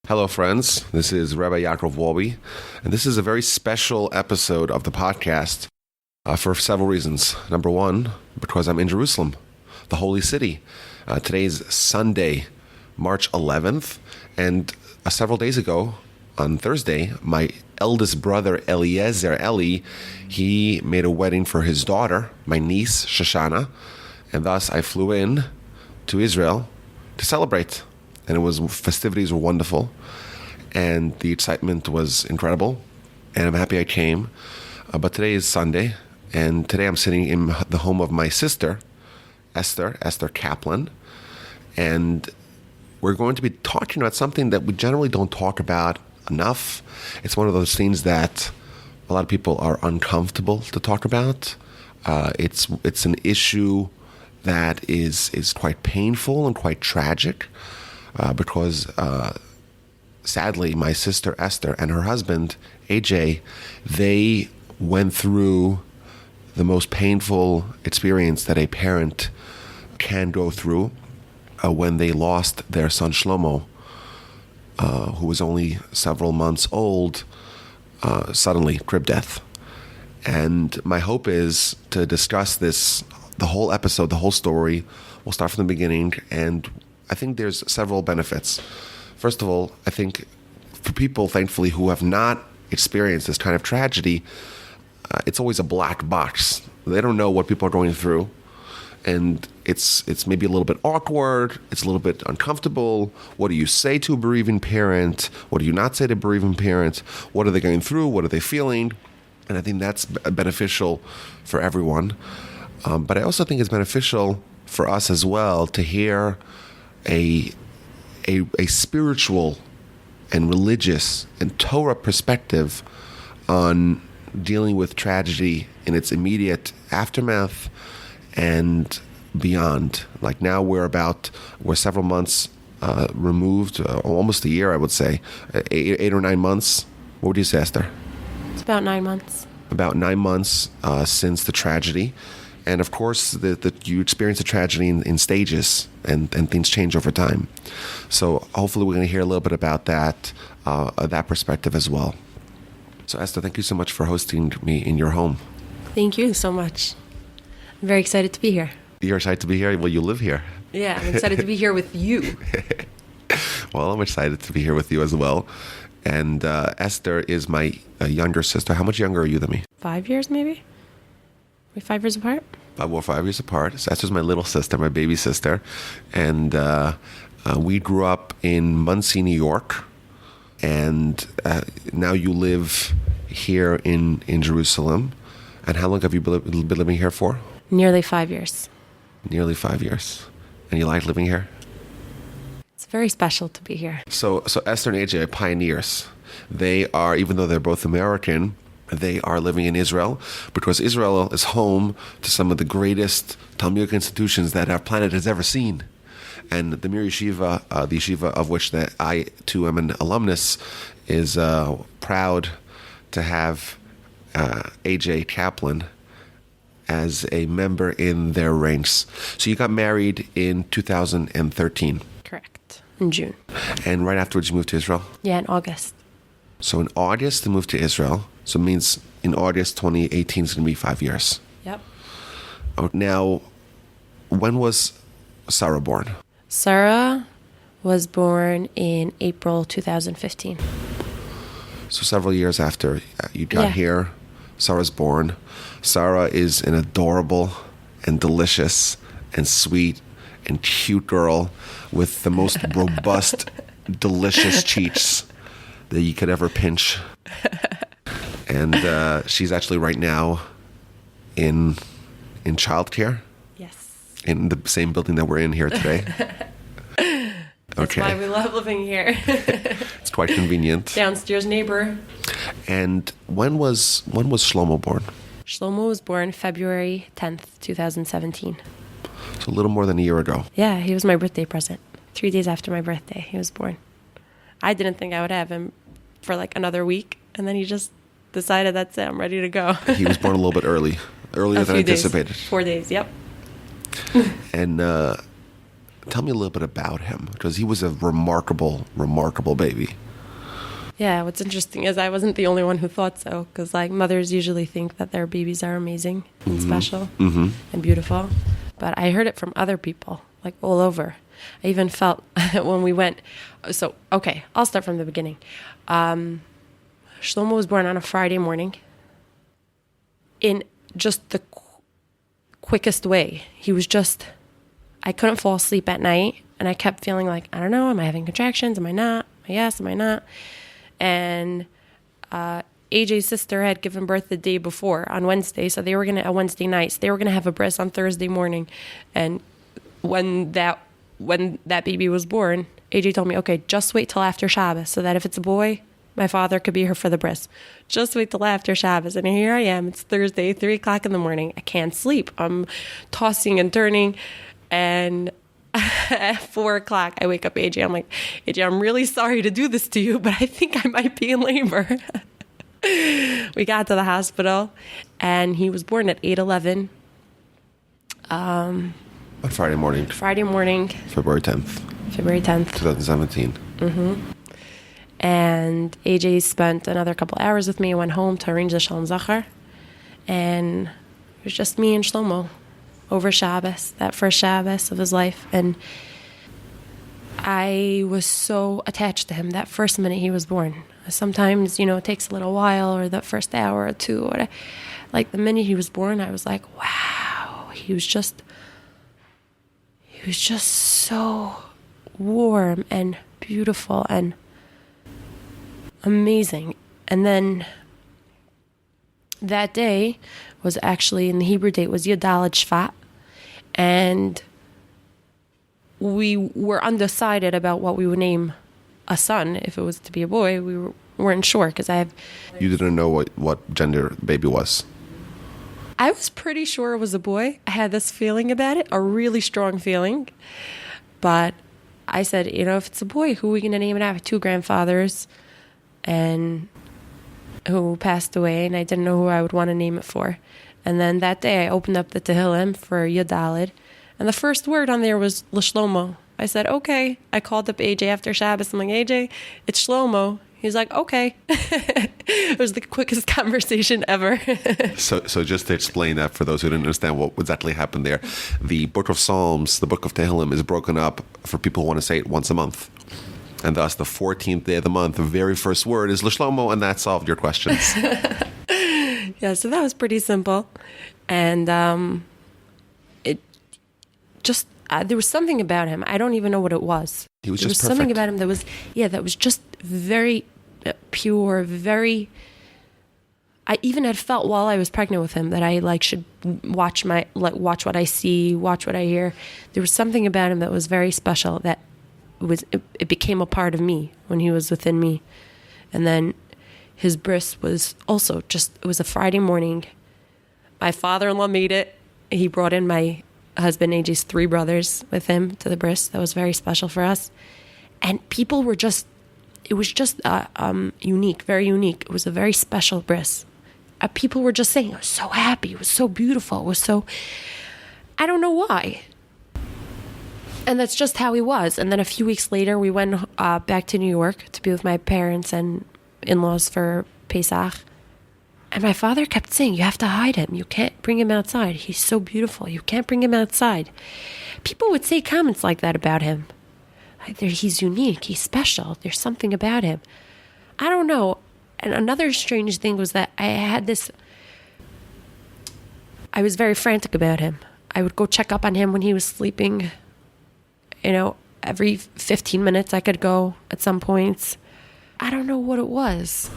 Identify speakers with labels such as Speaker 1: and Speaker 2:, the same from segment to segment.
Speaker 1: Hello, friends. This is Rabbi Yaakov Wolbe, and this is a very special episode of the podcast for several reasons. Number one, because I'm in Jerusalem, the holy city. Today's Sunday, March 11th, and several days ago, on Thursday, my eldest brother, Eliezer, Eli, he made a wedding for his daughter, my niece, Shoshana, and thus I flew in to Israel to celebrate. And festivities were wonderful, and the excitement was incredible, and I'm happy I came. But today is Sunday, and today I'm sitting in the home of my sister, Esther Kaplan, and we're going to be talking about something that we generally don't talk about enough. It's one of those things that a lot of people are uncomfortable to talk about. It's an issue that is quite painful and quite tragic. Because sadly, my sister Esther and her husband, AJ, they went through the most painful experience that a parent can go through when they lost their son Shlomo, who was only several months old, suddenly, crib death. And my hope is to discuss this, the whole episode, the whole story. We'll start from the beginning, and I think there's several benefits. First of all, I think for people, thankfully, who have not experienced this kind of tragedy, it's always a black box. They don't know what people are going through, and it's maybe a little bit awkward. It's a little bit uncomfortable. What do you say to a bereaving parent? What do you not say to a bereaving parent? What are they going through? What are they feeling? And I think that's beneficial for everyone. But I also think it's beneficial for us as well to hear a spiritual and religious and Torah perspective on dealing with tragedy in its immediate aftermath and beyond. Like now we're several months removed, almost a year, I would say, 8 or 9 months. What would you say, Esther?
Speaker 2: It's about 9 months. About
Speaker 1: 9 months since the tragedy. And of course, you experience a tragedy in stages, and things change over time. So hopefully we're going to hear a little bit about that perspective as well. So Esther, thank you so much for hosting me in your home.
Speaker 2: Thank you so much. I'm very excited to be here.
Speaker 1: You're excited to be here? Well, you live here.
Speaker 2: Yeah, I'm excited to be here with you.
Speaker 1: Well, I'm excited to be here with you as well. And Esther is my younger sister. How much younger are you than me?
Speaker 2: 5 years, maybe? We're 5 years apart?
Speaker 1: We're 5 years apart. So Esther's my little sister, my baby sister. And we grew up in Muncie, New York. And now you live here in Jerusalem. And how long have you been living here for?
Speaker 2: Nearly 5 years.
Speaker 1: Nearly 5 years. And you like living here?
Speaker 2: It's very special to be here.
Speaker 1: So Esther and AJ are pioneers. They are, even though they're both American, they are living in Israel because Israel is home to some of the greatest Talmudic institutions that our planet has ever seen. And the Mir Yeshiva, the yeshiva of which I too am an alumnus, is proud to have AJ Kaplan as a member in their ranks. So you got married in 2013.
Speaker 2: Correct. In June.
Speaker 1: And right afterwards you moved to Israel?
Speaker 2: Yeah, in August.
Speaker 1: So in August, you moved to Israel. So it means in August 2018 is going to be 5 years.
Speaker 2: Yep.
Speaker 1: Now, when was Sarah born?
Speaker 2: Sarah was born in April 2015.
Speaker 1: So several years after you got here, Sarah's born. Sarah is an adorable and delicious and sweet and cute girl with the most robust, delicious cheeks that you could ever pinch. And she's actually right now in childcare.
Speaker 2: Yes.
Speaker 1: In the same building that we're in here today.
Speaker 2: That's why we love living here.
Speaker 1: It's quite convenient.
Speaker 2: Downstairs neighbor.
Speaker 1: And when was Shlomo born?
Speaker 2: Shlomo was born February 10th, 2017.
Speaker 1: So a little more than a year ago.
Speaker 2: Yeah, he was my birthday present. 3 days after my birthday, he was born. I didn't think I would have him for like another week, and then he just decided that's it, I'm ready to go.
Speaker 1: He was born a little bit earlier than anticipated.
Speaker 2: 4 days, yep.
Speaker 1: And tell me a little bit about him, because he was a remarkable, remarkable baby.
Speaker 2: Yeah, what's interesting is I wasn't the only one who thought so, because like mothers usually think that their babies are amazing and special and beautiful. But I heard it from other people, like all over. I even felt when we went. So, okay, I'll start from the beginning. Shlomo was born on a Friday morning in just the quickest way. He was just, I couldn't fall asleep at night, and I kept feeling like, I don't know, am I having contractions? Am I not? Am I yes? Am I not? And AJ's sister had given birth the day before on Wednesday, so they were going to, on Wednesday nights, they were going to have a bris on Thursday morning. And when that baby was born, AJ told me, okay, just wait till after Shabbos, so that if it's a boy, my father could be here for the bris. Just wait till after Shabbos. And here I am. It's Thursday, 3 o'clock in the morning. I can't sleep. I'm tossing and turning. And at 4 o'clock, I wake up AJ. I'm like, AJ, I'm really sorry to do this to you, but I think I might be in labor. We got to the hospital, and he was born at 8:11.
Speaker 1: On Friday morning.
Speaker 2: Friday morning.
Speaker 1: February 10th.
Speaker 2: February 10th.
Speaker 1: 2017.
Speaker 2: And AJ spent another couple hours with me. I went home to arrange the Shalom Zachar. And it was just me and Shlomo over Shabbos, that first Shabbos of his life. And I was so attached to him that first minute he was born. Sometimes, it takes a little while, or that first hour or two. Or like the minute he was born, I was like, wow. He was just so warm and beautiful and amazing. And then that day was actually, in the Hebrew date, was Yud Daled Shvat. And we were undecided about what we would name a son. If it was to be a boy, we weren't sure, because
Speaker 1: You didn't know what gender the baby was?
Speaker 2: I was pretty sure it was a boy. I had this feeling about it, a really strong feeling. But I said, if it's a boy, who are we going to name it after? 2 grandfathers and who passed away, and I didn't know who I would want to name it for. And then that day I opened up the Tehillim for Yud Daled, and the first word on there was L'Shlomo. I said, okay. I called up AJ after Shabbos. I'm like, AJ, it's Shlomo. He's like, okay. It was the quickest conversation ever.
Speaker 1: So just to explain that for those who didn't understand what exactly happened there, the book of Psalms, the book of Tehillim, is broken up for people who want to say it once a month. And thus, the 14th day of the month, the very first word is L'Shlomo, and that solved your questions.
Speaker 2: Yeah, so that was pretty simple. And it just, there was something about him. I don't even know what it was.
Speaker 1: He was
Speaker 2: there
Speaker 1: just
Speaker 2: was
Speaker 1: perfect.
Speaker 2: Something about him that was just very pure, very... I even had felt while I was pregnant with him that I should watch what I see, watch what I hear. There was something about him that was very special, that it became a part of me when he was within me. And then his bris was also it was a Friday morning. My father-in-law made it. He brought in my husband AJ's 3 brothers with him to the bris. That was very special for us. And people were it was just unique, very unique. It was a very special bris. People were just saying, I was so happy. It was so beautiful. It was so, I don't know why. And that's just how he was. And then a few weeks later, we went back to New York to be with my parents and in-laws for Pesach. And my father kept saying, you have to hide him. You can't bring him outside. He's so beautiful. You can't bring him outside. People would say comments like that about him. He's unique. He's special. There's something about him. I don't know. And another strange thing was that I was very frantic about him. I would go check up on him when he was sleeping. Every 15 minutes I could go at some points. I don't know what it was.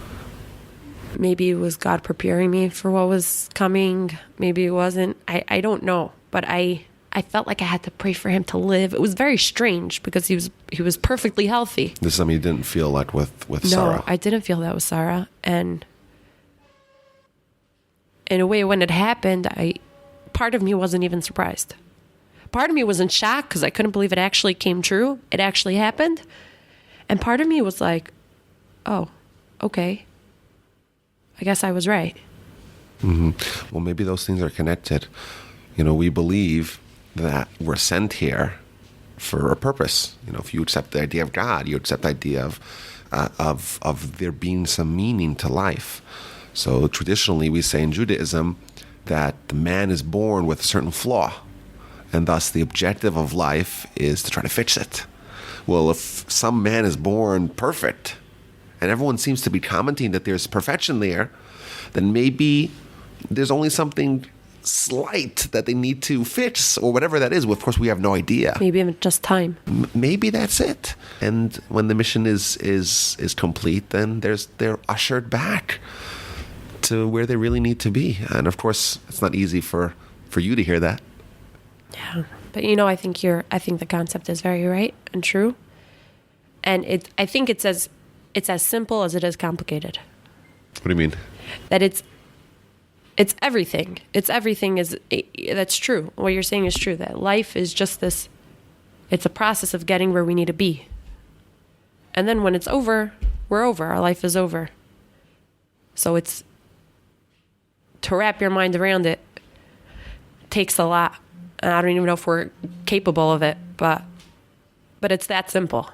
Speaker 2: Maybe it was God preparing me for what was coming. Maybe it wasn't. I don't know. But I felt like I had to pray for him to live. It was very strange because he was perfectly healthy.
Speaker 1: This is something you didn't feel like with Sarah.
Speaker 2: No, I didn't feel that with Sarah. And in a way, when it happened, part of me wasn't even surprised. Part of me was in shock because I couldn't believe it actually came true. It actually happened. And part of me was like, oh, okay. I guess I was right.
Speaker 1: Mm-hmm. Well, maybe those things are connected. We believe that we're sent here for a purpose. If you accept the idea of God, you accept the idea of there being some meaning to life. So traditionally, we say in Judaism that the man is born with a certain flaw, and thus the objective of life is to try to fix it. Well, if some man is born perfect, and everyone seems to be commenting that there's perfection there, then maybe there's only something slight that they need to fix, or whatever that is. Well, of course, we have no idea.
Speaker 2: Maybe just time.
Speaker 1: Maybe that's it. And when the mission is complete, then they're ushered back to where they really need to be. And of course, it's not easy for you to hear that.
Speaker 2: Yeah, but I think the concept is very right and true, and I think it's as simple as it is complicated.
Speaker 1: What do you mean?
Speaker 2: That it's everything. That's true. What you're saying is true. That life is just this. It's a process of getting where we need to be, and then when it's over, we're over. Our life is over. So it's to wrap your mind around it takes a lot. And I don't even know if we're capable of it, but it's that simple.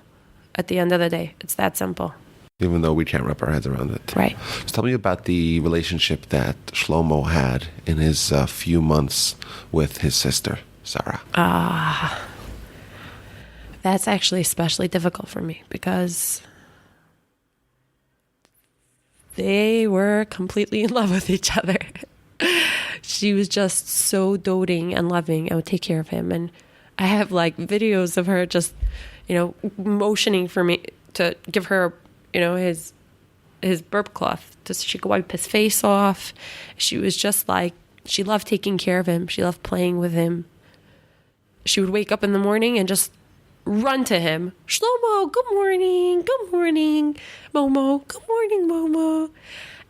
Speaker 2: At the end of the day, it's that simple.
Speaker 1: Even though we can't wrap our heads around it.
Speaker 2: Right.
Speaker 1: So tell me about the relationship that Shlomo had in his few months with his sister, Sarah.
Speaker 2: That's actually especially difficult for me because they were completely in love with each other. She was just so doting and loving and would take care of him. And I have videos of her just, motioning for me to give her, his burp cloth so she could wipe his face off. She was just she loved taking care of him. She loved playing with him. She would wake up in the morning and just run to him. Shlomo, good morning. Good morning, Momo. Good morning, Momo.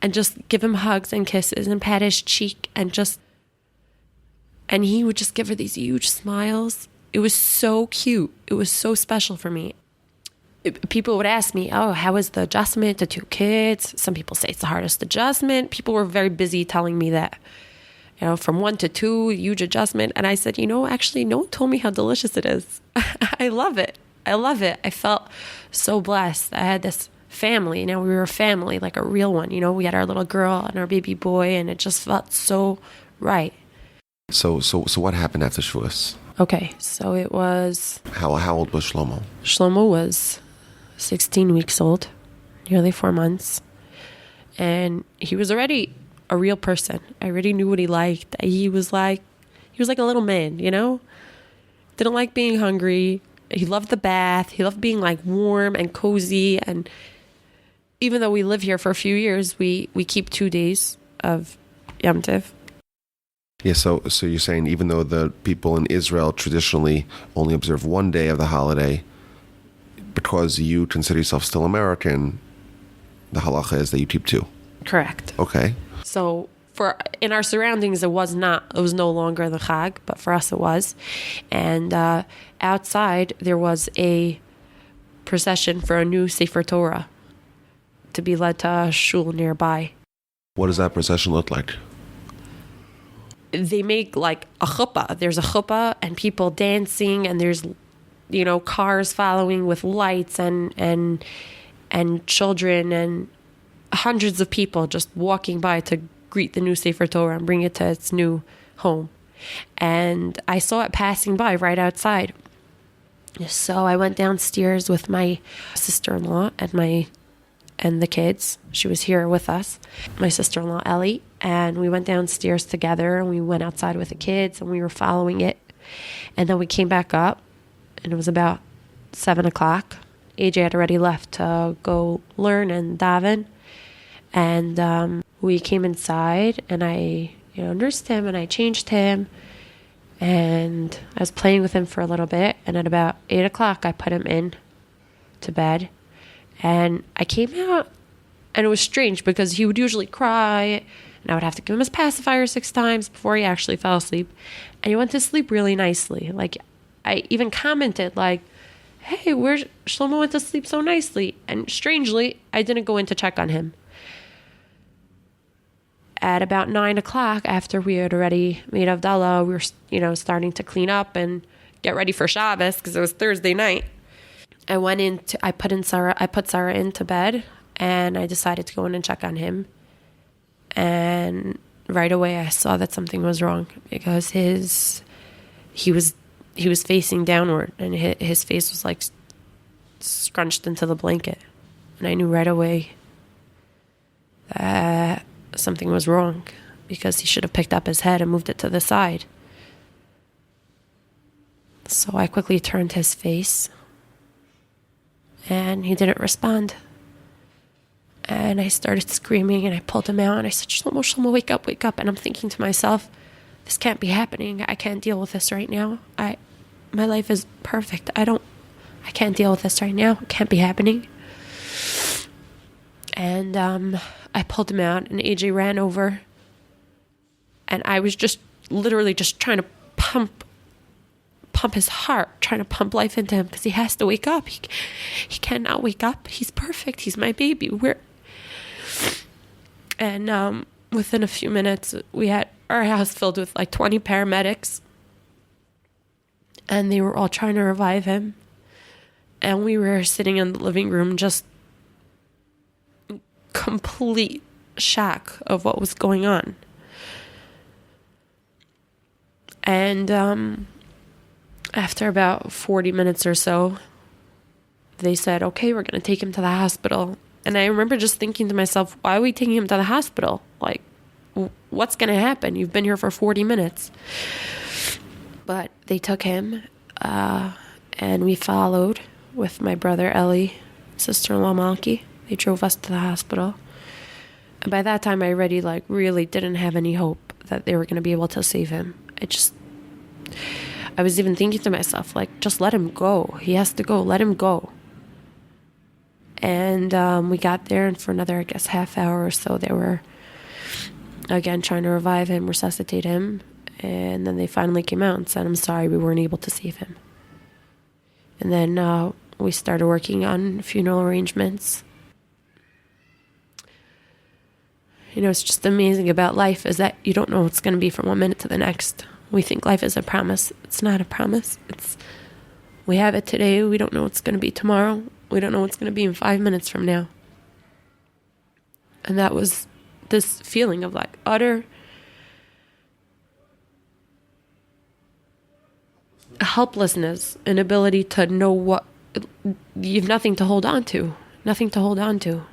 Speaker 2: And just give him hugs and kisses and pat his cheek and he would just give her these huge smiles. It was so cute. It was so special for me. People would ask me, oh, how was the adjustment to 2 kids? Some people say it's the hardest adjustment. People were very busy telling me that, from 1 to 2, huge adjustment. And I said, actually, no one told me how delicious it is. I love it. I love it. I felt so blessed. I had this family. We were a family, like a real one. We had our little girl and our baby boy, and it just felt so right.
Speaker 1: So what happened after Shavuos?
Speaker 2: Okay, so it was...
Speaker 1: How old was Shlomo?
Speaker 2: Shlomo was 16 weeks old, nearly 4 months. And he was already a real person. I already knew what he liked. He was like a little man, Didn't like being hungry. He loved the bath. He loved being warm and cozy. And even though we live here for a few years, we keep 2 days of Yom Tov.
Speaker 1: Yeah, so you're saying even though the people in Israel traditionally only observe 1 day of the holiday, because you consider yourself still American, the halacha is that you keep 2.
Speaker 2: Correct.
Speaker 1: Okay.
Speaker 2: So in our surroundings, it was no longer the Chag, but for us it was. And outside there was a procession for a new Sefer Torah to be led to a shul nearby.
Speaker 1: What does that procession look like?
Speaker 2: They make a chuppah. There's a chuppah and people dancing, and there's cars following with lights and children and hundreds of people just walking by to greet the new Sefer Torah and bring it to its new home. And I saw it passing by right outside. So I went downstairs with my sister-in-law and the kids. She was here with us, my sister-in-law Ellie, and we went downstairs together and we went outside with the kids and we were following it. And then we came back up and it was about 7:00. AJ had already left to go learn and daven. And we came inside and I nursed him and I changed him and I was playing with him for a little bit. And at about 8:00, I put him in to bed. And I came out, and it was strange because he would usually cry, and I would have to give him his pacifier 6 times before he actually fell asleep. And he went to sleep really nicely. I even commented, hey, Shlomo went to sleep so nicely. And strangely, I didn't go in to check on him. At about 9:00, after we had already made Havdalah, we were, starting to clean up and get ready for Shabbos because it was Thursday night. I put Sarah into bed, and I decided to go in and check on him. And right away I saw that something was wrong because he was facing downward, and his face was like scrunched into the blanket. And I knew right away that something was wrong because he should have picked up his head and moved it to the side. So I quickly turned his face, and he didn't respond. And I started screaming, and I pulled him out, and I said, Shlomo, Shlomo, wake up, wake up. And I'm thinking to myself, this can't be happening. I can't deal with this right now. My life is perfect. I can't deal with this right now. It can't be happening. And I pulled him out, and AJ ran over, and I was just literally just trying to pump his heart, trying to pump life into him because he has to wake up. He cannot wake up. He's perfect. He's my baby. And within a few minutes, we had our house filled with like 20 paramedics, and they were all trying to revive him. And we were sitting in the living room just complete shock of what was going on. And after about 40 minutes or so, they said, okay, we're going to take him to the hospital. And I remember just thinking to myself, why are we taking him to the hospital? Like, what's going to happen? You've been here for 40 minutes. But they took him, and we followed with my brother Ellie, sister-in-law Malki. They drove us to the hospital. And by that time, I already really didn't have any hope that they were going to be able to save him. I was even thinking to myself, just let him go. He has to go. Let him go. And we got there, and for another, half hour or so, they were, again, trying to revive him, resuscitate him. And then they finally came out and said, I'm sorry, we weren't able to save him. And then we started working on funeral arrangements. It's just amazing about life is that you don't know what's going to be from one minute to the next. We think life is a promise. It's not a promise. We have it today. We don't know what's going to be tomorrow. We don't know what's going to be in 5 minutes from now. And that was this feeling of utter helplessness, inability to know what, you have nothing to hold on to. Nothing to hold on to.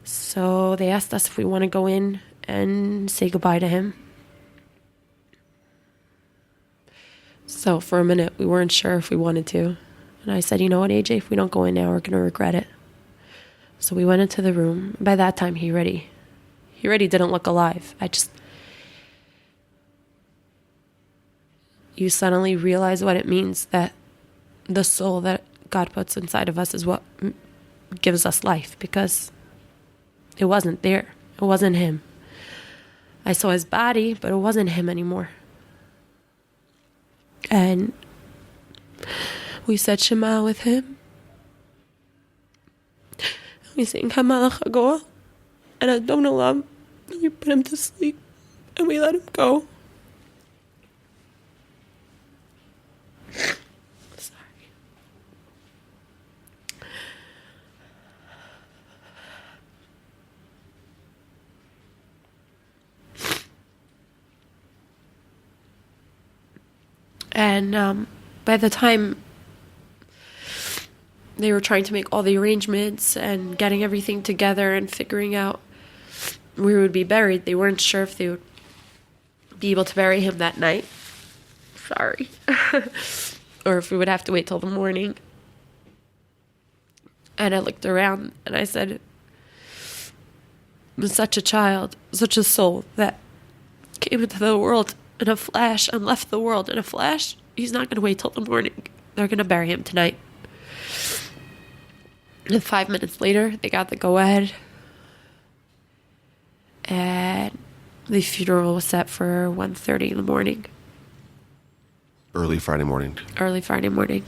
Speaker 2: So they asked us if we want to go in and say goodbye to him. So for a minute, we weren't sure if we wanted to. And I said, you know what, AJ, if we don't go in now, we're going to regret it. So we went into the room. By that time, he already didn't look alive. You suddenly realize what it means that the soul that God puts inside of us is what gives us life, because it wasn't there. It wasn't him. I saw his body, but it wasn't him anymore. And we said Shema with him. We sang Hamalach Hagoah and Adon Olam. We put him to sleep, and we let him go. Sorry. And by the time they were trying to make all the arrangements and getting everything together and figuring out where we would be buried, they weren't sure if they would be able to bury him that night. Sorry. Or if we would have to wait till the morning. And I looked around and I said, I'm such a child, such a soul that came into the world in a flash and left the world in a flash. He's not going to wait till the morning. They're going to bury him tonight. And 5 minutes later, they got the go-ahead. And the funeral was set for 1:30 in the morning.
Speaker 1: Early Friday morning.
Speaker 2: Early Friday morning.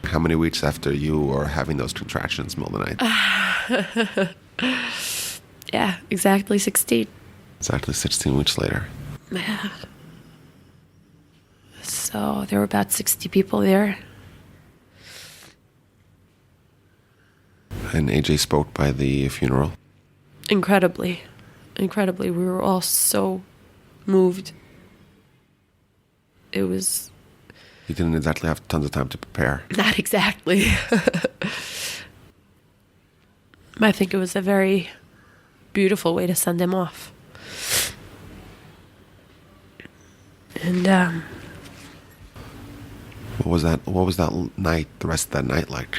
Speaker 1: How many weeks after you were having those contractions middle of the night?
Speaker 2: Yeah, exactly 16.
Speaker 1: Exactly 16 weeks later.
Speaker 2: Yeah. So there were about 60 people there.
Speaker 1: And AJ spoke by the funeral.
Speaker 2: Incredibly. We were all so moved. It was...
Speaker 1: You didn't exactly have tons of time to prepare.
Speaker 2: Not exactly. I think it was a very beautiful way to send him off. And
Speaker 1: what was that night, the rest of that night like?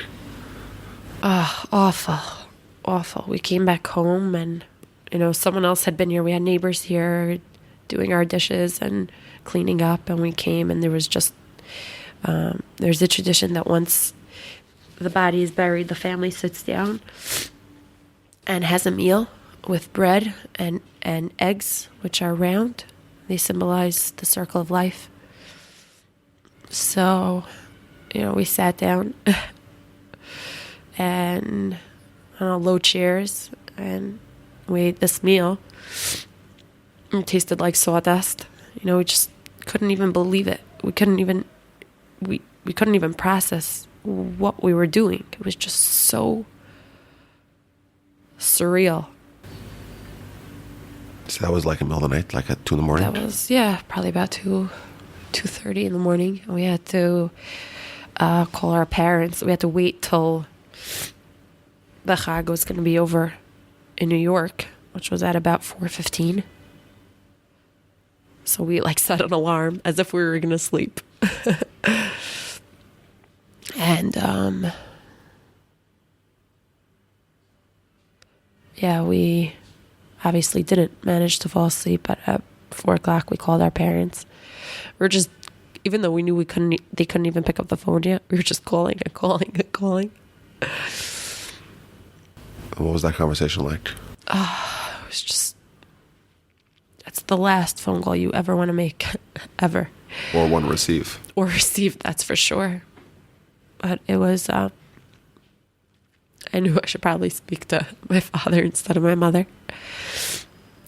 Speaker 2: Awful. We came back home and, someone else had been here. We had neighbors here doing our dishes and cleaning up, and we came, and there was just, there's a tradition that once the body is buried, the family sits down and has a meal with bread and eggs, which are round. They symbolize the circle of life. So, we sat down and on low chairs, and we ate this meal. It tasted like sawdust. We just couldn't even believe it. We couldn't even process what we were doing. It was just so surreal.
Speaker 1: So that was like in the middle of the night, like at 2 a.m?
Speaker 2: That was, probably about 2:30 in the morning. And we had to call our parents. We had to wait till the Chag was going to be over in New York, which was at about 4:15. So we set an alarm as if we were going to sleep. And we obviously didn't manage to fall asleep, but at 4:00 we called our parents. We were just, even though we knew they couldn't even pick up the phone yet, we were just calling.
Speaker 1: What was that conversation like?
Speaker 2: It was just, that's the last phone call you ever want to make, ever.
Speaker 1: Or one receive.
Speaker 2: Or receive, that's for sure. But it was, I knew I should probably speak to my father instead of my mother.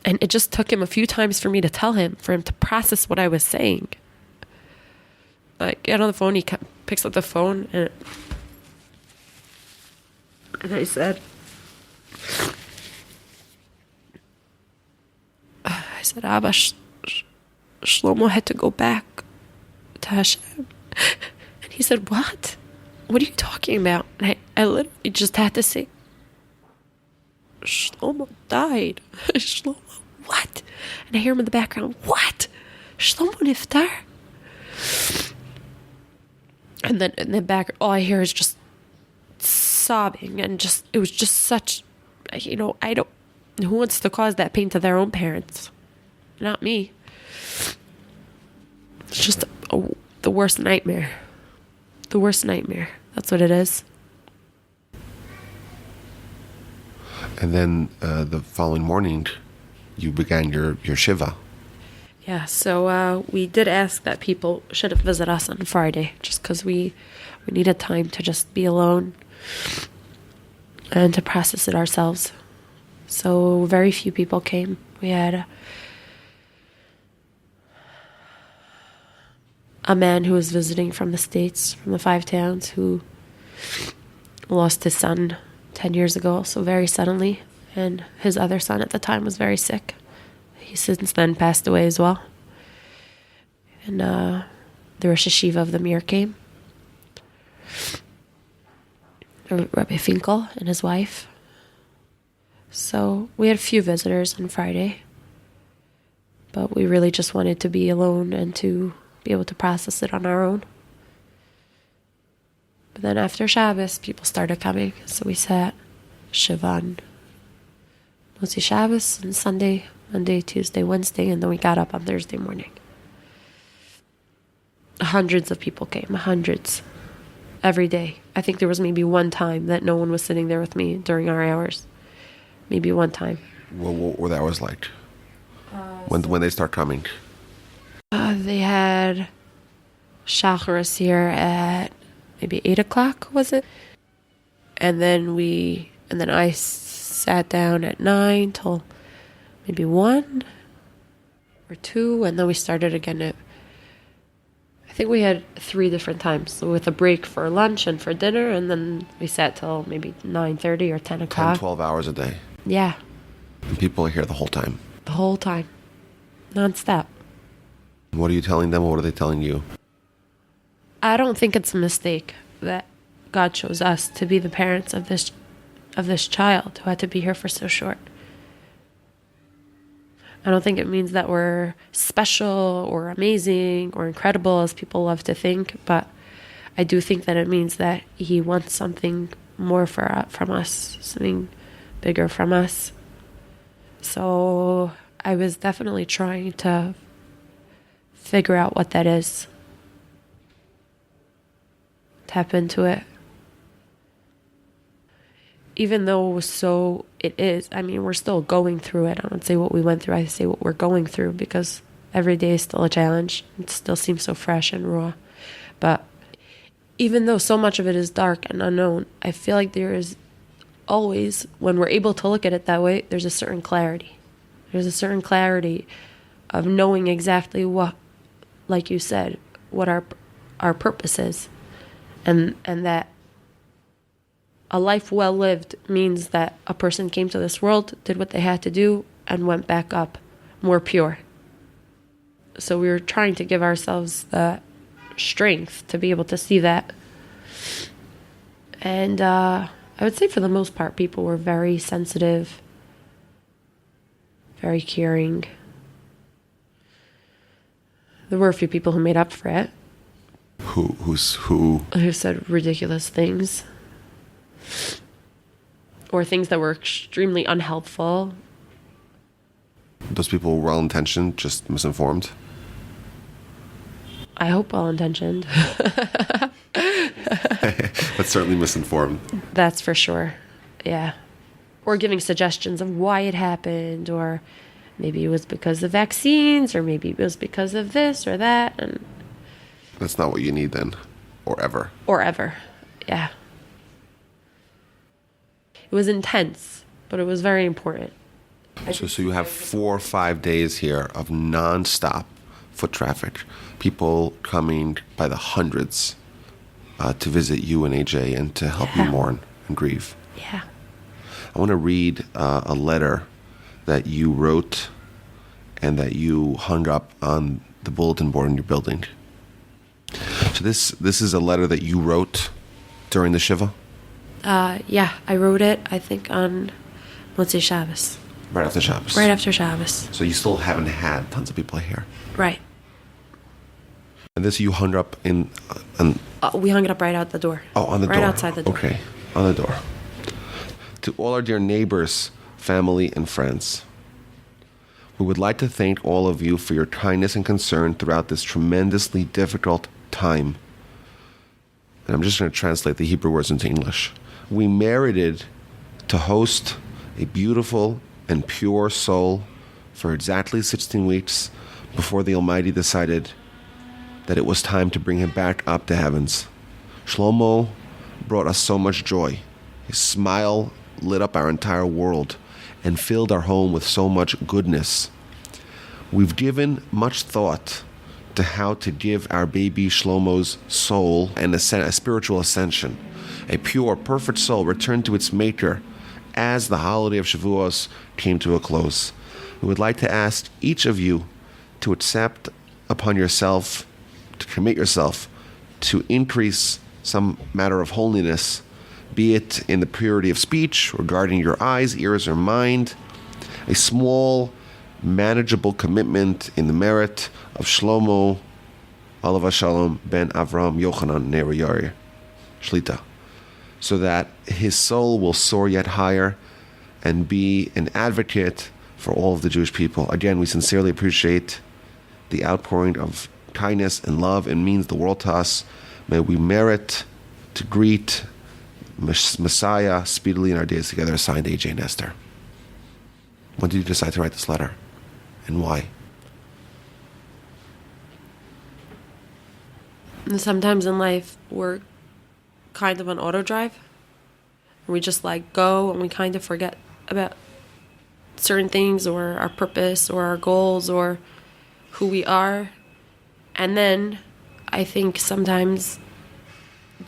Speaker 2: And it just took him a few times for me to tell him, for him to process what I was saying. I get on the phone, he picks up the phone, and I said, Abba, Shlomo had to go back to Hashem. And he said, what? What are you talking about? And I literally just had to say, Shlomo died. Shlomo, what? And I hear him in the background, what? Shlomo niftar? And then in the back, all I hear is just sobbing, and it was just such, who wants to cause that pain to their own parents? Not me. It's just the worst nightmare. The worst nightmare. That's what it is.
Speaker 1: And then the following morning, you began your Shiva.
Speaker 2: Yeah, so we did ask that people should visit us on Friday, just because we needed time to just be alone and to process it ourselves. So very few people came. We had a man who was visiting from the States, from the 5 towns, who lost his son 10 years ago, so very suddenly. And his other son at the time was very sick. He since then passed away as well. And the Rosh Hashiva of the Mir came. Rabbi Finkel and his wife. So we had a few visitors on Friday. But we really just wanted to be alone and to be able to process it on our own. But then after Shabbos, people started coming. So we sat Shiva on Motzi Shabbos and Sunday, Monday, Tuesday, Wednesday, and then we got up on Thursday morning. Hundreds of people came, hundreds, every day. I think there was maybe one time that no one was sitting there with me during our hours. Maybe one time.
Speaker 1: What were the hours like? When they start coming?
Speaker 2: They had Shacharis here at maybe 8:00, was it? And then I sat down at 9 till maybe 1 or 2, and then we started again at, I I think we had 3 different times, so with a break for lunch and for dinner, and then we sat till maybe 9:30 or 10
Speaker 1: 10,
Speaker 2: o'clock.
Speaker 1: 12 hours a day.
Speaker 2: Yeah,
Speaker 1: And people are here the whole time.
Speaker 2: the whole time, nonstop.
Speaker 1: What are you telling them? What are they telling you?
Speaker 2: I don't think it's a mistake that God chose us to be the parents of this child who had to be here for so short. I don't think it means that we're special or amazing or incredible, as people love to think, but I do think that it means that He wants something more from us, something bigger from us. So I was definitely trying to figure out what that is. Tap into it. Even though it is, I mean, we're still going through it. I don't say what we went through, I say what we're going through, because every day is still a challenge. It still seems so fresh and raw. But even though so much of it is dark and unknown, I feel like there is always, when we're able to look at it that way, there's a certain clarity. There's a certain clarity of knowing exactly what, like you said, what our purpose is. And that a life well lived means that a person came to this world, did what they had to do, and went back up more pure. So we were trying to give ourselves the strength to be able to see that. And I would say for the most part, people were very sensitive, very caring. There were a few people who made up for it.
Speaker 1: Who
Speaker 2: Said ridiculous things. Or things that were extremely unhelpful.
Speaker 1: Those people were well-intentioned, just misinformed?
Speaker 2: I hope well-intentioned.
Speaker 1: But certainly misinformed.
Speaker 2: That's for sure. Yeah. Or giving suggestions of why it happened, or maybe it was because of vaccines, or maybe it was because of this or that. And
Speaker 1: That's not what you need then, or ever.
Speaker 2: Or ever. Yeah. It was intense, but it was very important.
Speaker 1: So you have 4 or 5 days here of non-stop foot traffic. People coming by the hundreds to visit you and AJ and to help you mourn and grieve.
Speaker 2: Yeah.
Speaker 1: I want to read a letter that you wrote and that you hung up on the bulletin board in your building. So this is a letter that you wrote during the Shiva?
Speaker 2: Yeah, I wrote it, I think, on Motzei Shabbos.
Speaker 1: Right after Shabbos.
Speaker 2: Right after Shabbos.
Speaker 1: So you still haven't had tons of people here.
Speaker 2: Right.
Speaker 1: And this you hung up in...
Speaker 2: We hung it up right out the door.
Speaker 1: Oh, on the door.
Speaker 2: Right outside the door.
Speaker 1: Okay, on the door. To all our dear neighbors, family, and friends, we would like to thank all of you for your kindness and concern throughout this tremendously difficult time. And I'm just going to translate the Hebrew words into English. We merited to host a beautiful and pure soul for exactly 16 weeks before the Almighty decided that it was time to bring him back up to heavens. Shlomo brought us so much joy. His smile lit up our entire world and filled our home with so much goodness. We've given much thought to how to give our baby Shlomo's soul a spiritual ascension, a pure, perfect soul returned to its maker as the holiday of Shavuos came to a close. We would like to ask each of you to accept upon yourself, to commit yourself to increase some matter of holiness, be it in the purity of speech, regarding your eyes, ears, or mind, a small, manageable commitment in the merit of Shlomo, Alav Shalom, ben Avram Yochanan Ner Yair Shlita, so that his soul will soar yet higher and be an advocate for all of the Jewish people. Again, we sincerely appreciate the outpouring of kindness and love. It means the world to us. May we merit to greet Messiah speedily in our days together. Signed, AJ and Esther. When did you decide to write this letter, and why?
Speaker 2: Sometimes in life, we're kind of on auto drive. We just go, and we kind of forget about certain things, or our purpose, or our goals, or who we are. And then I think sometimes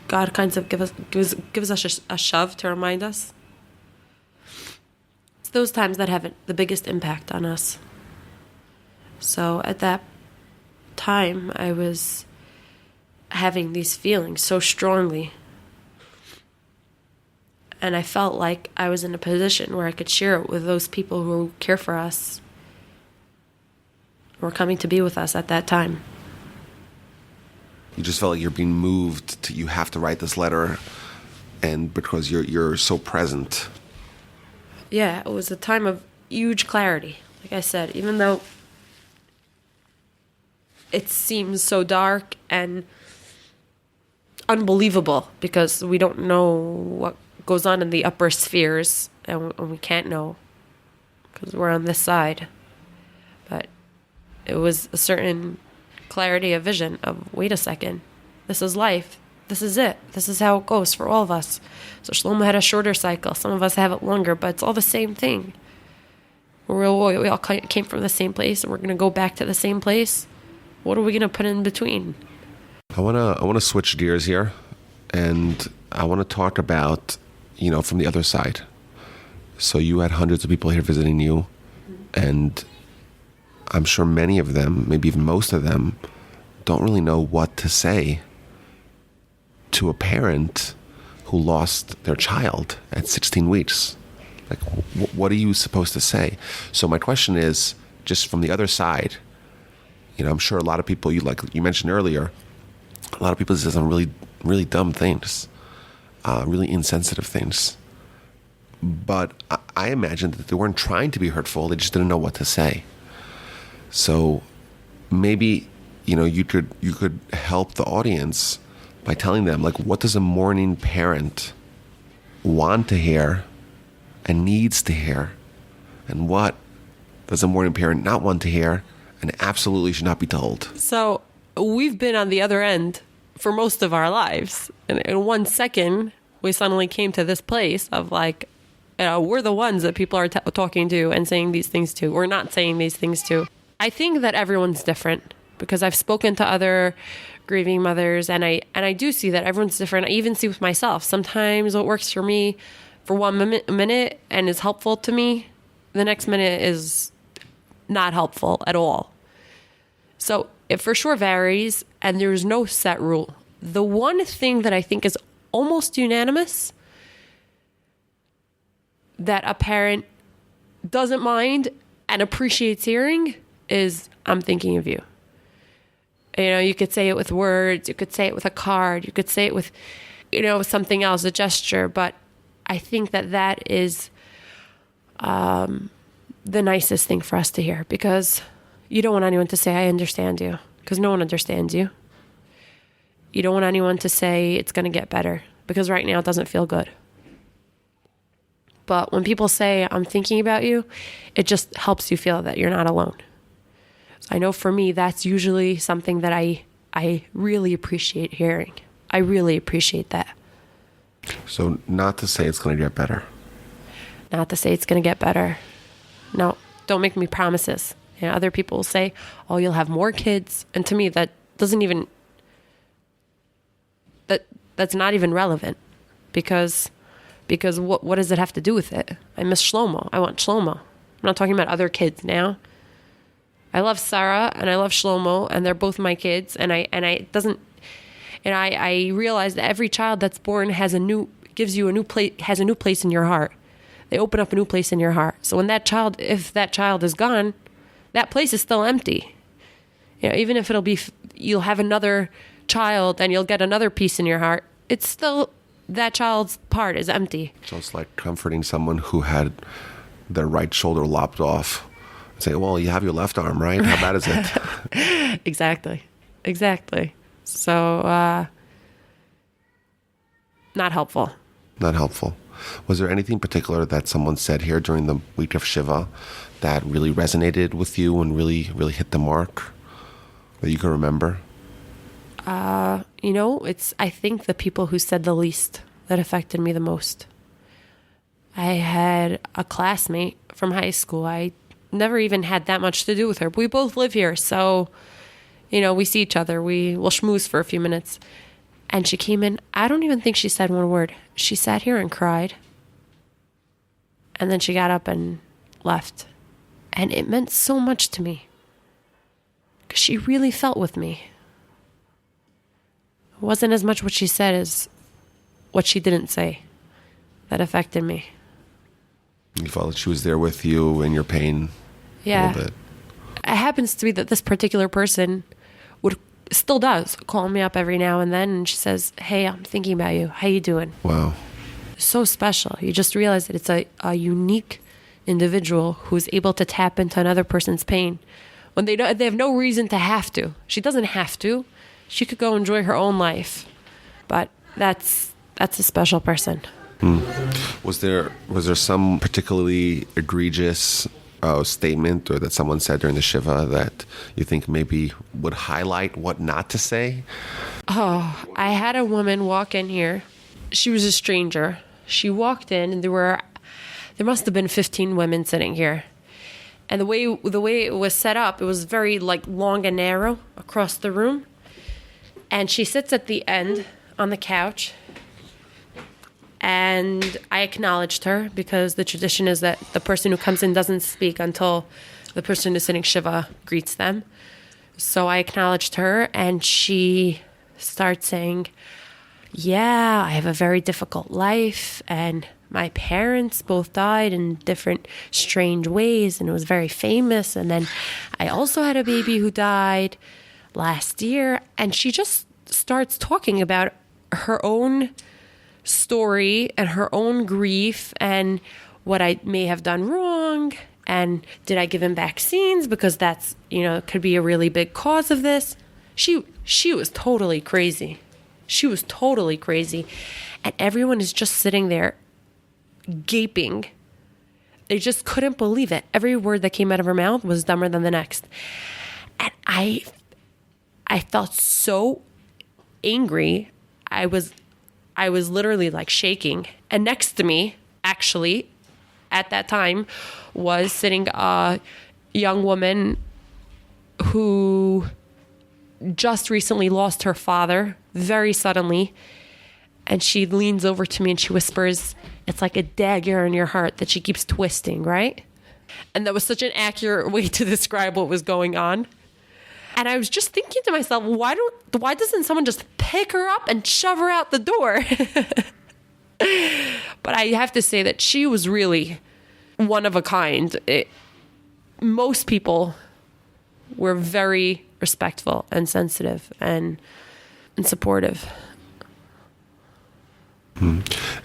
Speaker 2: God kind of gives us a shove to remind us. It's those times that have the biggest impact on us. So at that time, I was having these feelings so strongly. And I felt like I was in a position where I could share it with those people who care for us, who were coming to be with us at that time.
Speaker 1: You just felt like you're being moved to, you have to write this letter, and because you're so present.
Speaker 2: Yeah, it was a time of huge clarity. Like I said, even though it seems so dark and unbelievable because we don't know what goes on in the upper spheres, and we can't know because we're on this side. But it was a certain clarity of vision of, wait a second, this is life. This is it. This is how it goes for all of us. So Shlomo had a shorter cycle. Some of us have it longer, but it's all the same thing. We all came from the same place, and we're going to go back to the same place. What are we going to put in between?
Speaker 1: I want to switch gears here, and I want to talk about, from the other side. So you had hundreds of people here visiting you, and I'm sure many of them, maybe even most of them, don't really know what to say to a parent who lost their child at 16 weeks. Like, what are you supposed to say? So my question is, just from the other side, I'm sure a lot of people, like you mentioned earlier, a lot of people say some really, really dumb things, really insensitive things. But I imagine that they weren't trying to be hurtful. They just didn't know what to say. So maybe, you could help the audience by telling them, like, what does a mourning parent want to hear and needs to hear? And what does a mourning parent not want to hear and absolutely should not be told?
Speaker 2: So we've been on the other end for most of our lives. And in 1 second, we suddenly came to this place of like, we're the ones that people are talking to and saying these things to. We're not saying these things to. I think that everyone's different because I've spoken to other grieving mothers, and I do see that everyone's different. I even see with myself. Sometimes what works for me for 1 minute and is helpful to me, the next minute is not helpful at all. So it for sure varies, and there's no set rule. The one thing that I think is almost unanimous that a parent doesn't mind and appreciates hearing is, I'm thinking of you. You could say it with words, you could say it with a card, you could say it with, something else, a gesture, but I think that is the nicest thing for us to hear, because you don't want anyone to say, I understand you, because no one understands you. You don't want anyone to say it's going to get better, because right now it doesn't feel good. But when people say, I'm thinking about you, it just helps you feel that you're not alone. I know for me, that's usually something that I really appreciate hearing. I really appreciate that.
Speaker 1: So not to say it's going to get better.
Speaker 2: Not to say it's going to get better. No, don't make me promises. Other people will say, oh, you'll have more kids. And to me, that doesn't even, that's not even relevant. Because what does it have to do with it? I miss Shlomo. I want Shlomo. I'm not talking about other kids now. I love Sarah and I love Shlomo, and they're both my kids. And I realize that every child that's born has a new place in your heart. They open up a new place in your heart. So when if that child is gone, that place is still empty. Even if you'll have another child and you'll get another piece in your heart, it's still, that child's part is empty.
Speaker 1: So it's like comforting someone who had their right shoulder lopped off. Say, well, you have your left arm, right? How bad is it?
Speaker 2: Exactly. So, not helpful.
Speaker 1: Not helpful. Was there anything particular that someone said here during the week of Shiva that really resonated with you and really, really hit the mark that you can remember?
Speaker 2: I think the people who said the least that affected me the most. I had a classmate from high school. I never even had that much to do with her. We both live here, so We see each other. We'll schmooze for a few minutes. And she came in. I don't even think she said one word. She sat here and cried. And then she got up and left. And it meant so much to me. Because she really felt with me. It wasn't as much what she said as what she didn't say that affected me.
Speaker 1: You felt like she was there with you in your pain a little bit.
Speaker 2: It happens to be that this particular person still does call me up every now and then, and she says, "Hey, I'm thinking about you. How you doing?"
Speaker 1: Wow.
Speaker 2: So special. You just realize that it's a unique individual who's able to tap into another person's pain when they have no reason to have to. She doesn't have to. She could go enjoy her own life. But that's a special person.
Speaker 1: Was there some particularly egregious statement or that someone said during the Shiva that you think maybe would highlight what not to say?
Speaker 2: Oh, I had a woman walk in here. She was a stranger. She walked in, and there must have been 15 women sitting here. And the way it was set up, it was very long and narrow across the room. And she sits at the end on the couch. And I acknowledged her because the tradition is that the person who comes in doesn't speak until the person who's sitting Shiva greets them. So I acknowledged her, and she starts saying, "Yeah, I have a very difficult life, and my parents both died in different strange ways, and it was very famous. And then I also had a baby who died last year." And she just starts talking about her own story and her own grief and what I may have done wrong, and did I give him vaccines because that's could be a really big cause of this. She was totally crazy. She was totally crazy, and everyone is just sitting there gaping. They just couldn't believe it. Every word that came out of her mouth was dumber than the next, and I felt so angry. I was literally shaking. And next to me, actually, at that time, was sitting a young woman who just recently lost her father very suddenly. And she leans over to me and she whispers, "It's like a dagger in your heart that she keeps twisting," right? And that was such an accurate way to describe what was going on. And I was just thinking to myself, why doesn't someone just pick her up and shove her out the door? But I have to say that she was really one of a kind. Most people were very respectful and sensitive and supportive.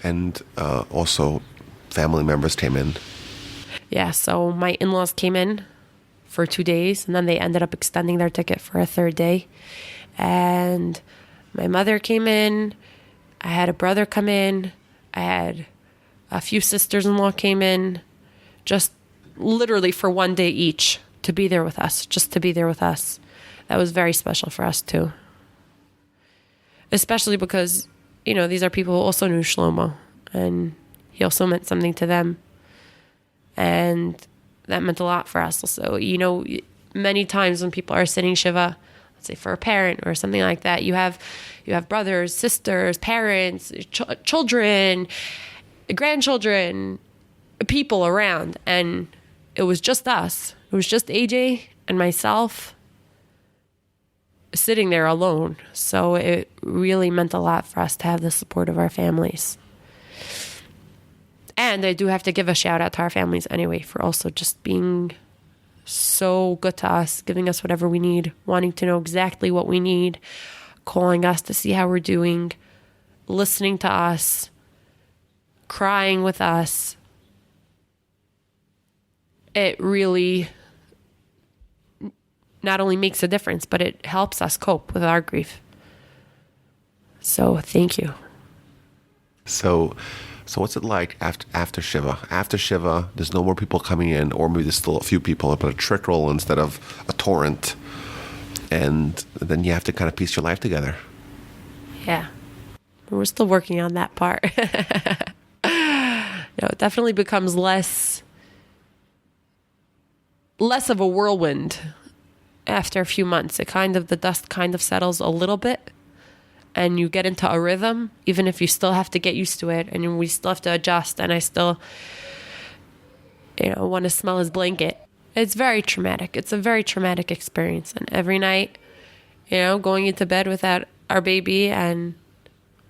Speaker 1: And also family members came in.
Speaker 2: Yeah, so my in-laws came in for 2 days, and then they ended up extending their ticket for a third day. And my mother came in. I had a brother come in. I had a few sisters-in-law came in, just literally for 1 day each to be there with us, just to be there with us. That was very special for us too. Especially because, these are people who also knew Shlomo, and he also meant something to them. And that meant a lot for us also. Many times when people are sitting Shiva, let's say for a parent or something like that, you have brothers, sisters, parents, children, grandchildren, people around. And it was just us. It was just AJ and myself sitting there alone. So it really meant a lot for us to have the support of our families. And I do have to give a shout out to our families anyway for also just being so good to us, giving us whatever we need, wanting to know exactly what we need, calling us to see how we're doing, listening to us, crying with us. It really not only makes a difference, but it helps us cope with our grief. So thank you.
Speaker 1: So what's it like after Shiva? After Shiva, there's no more people coming in, or maybe there's still a few people, but a trickle instead of a torrent. And then you have to kind of piece your life together. Yeah.
Speaker 2: We're still working on that part. It definitely becomes less of a whirlwind after a few months. The dust kind of settles a little bit and you get into a rhythm, even if you still have to get used to it and we still have to adjust. And I still, want to smell his blanket. It's very traumatic. It's a very traumatic experience. And every night, going into bed without our baby and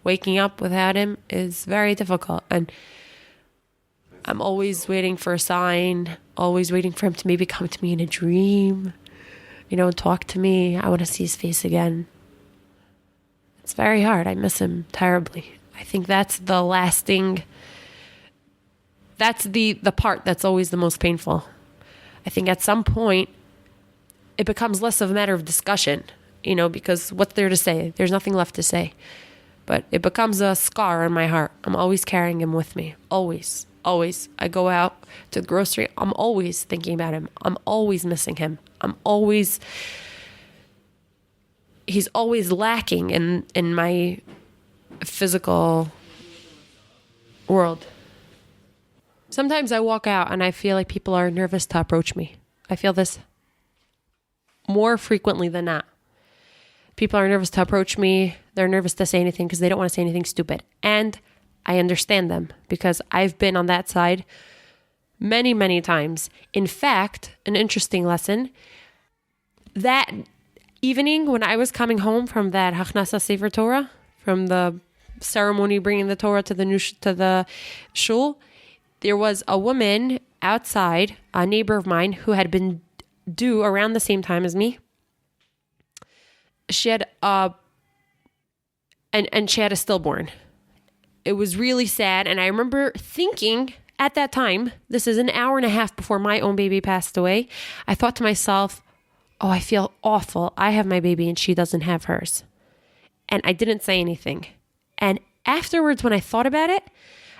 Speaker 2: waking up without him is very difficult. And I'm always waiting for a sign, always waiting for him to maybe come to me in a dream, and talk to me. I want to see his face again. It's very hard. I miss him terribly. I think that's the part that's always the most painful. I think at some point it becomes less of a matter of discussion, because what's there to say? There's nothing left to say. But it becomes a scar on my heart. I'm always carrying him with me. Always. Always. I go out to the grocery. I'm always thinking about him. I'm always missing him. He's always lacking in my physical world. Sometimes I walk out and I feel like people are nervous to approach me. I feel this more frequently than not. People are nervous to approach me. They're nervous to say anything because they don't want to say anything stupid. And I understand them because I've been on that side many, many times. In fact, an interesting lesson, that evening when I was coming home from that Hachnasa Sefer Torah, from the ceremony bringing the Torah to the shul, there was a woman outside, a neighbor of mine, who had been due around the same time as me. She had she had a stillborn. It was really sad. And I remember thinking at that time, this is an hour and a half before my own baby passed away. I thought to myself, oh, I feel awful. I have my baby and she doesn't have hers. And I didn't say anything. And afterwards, when I thought about it,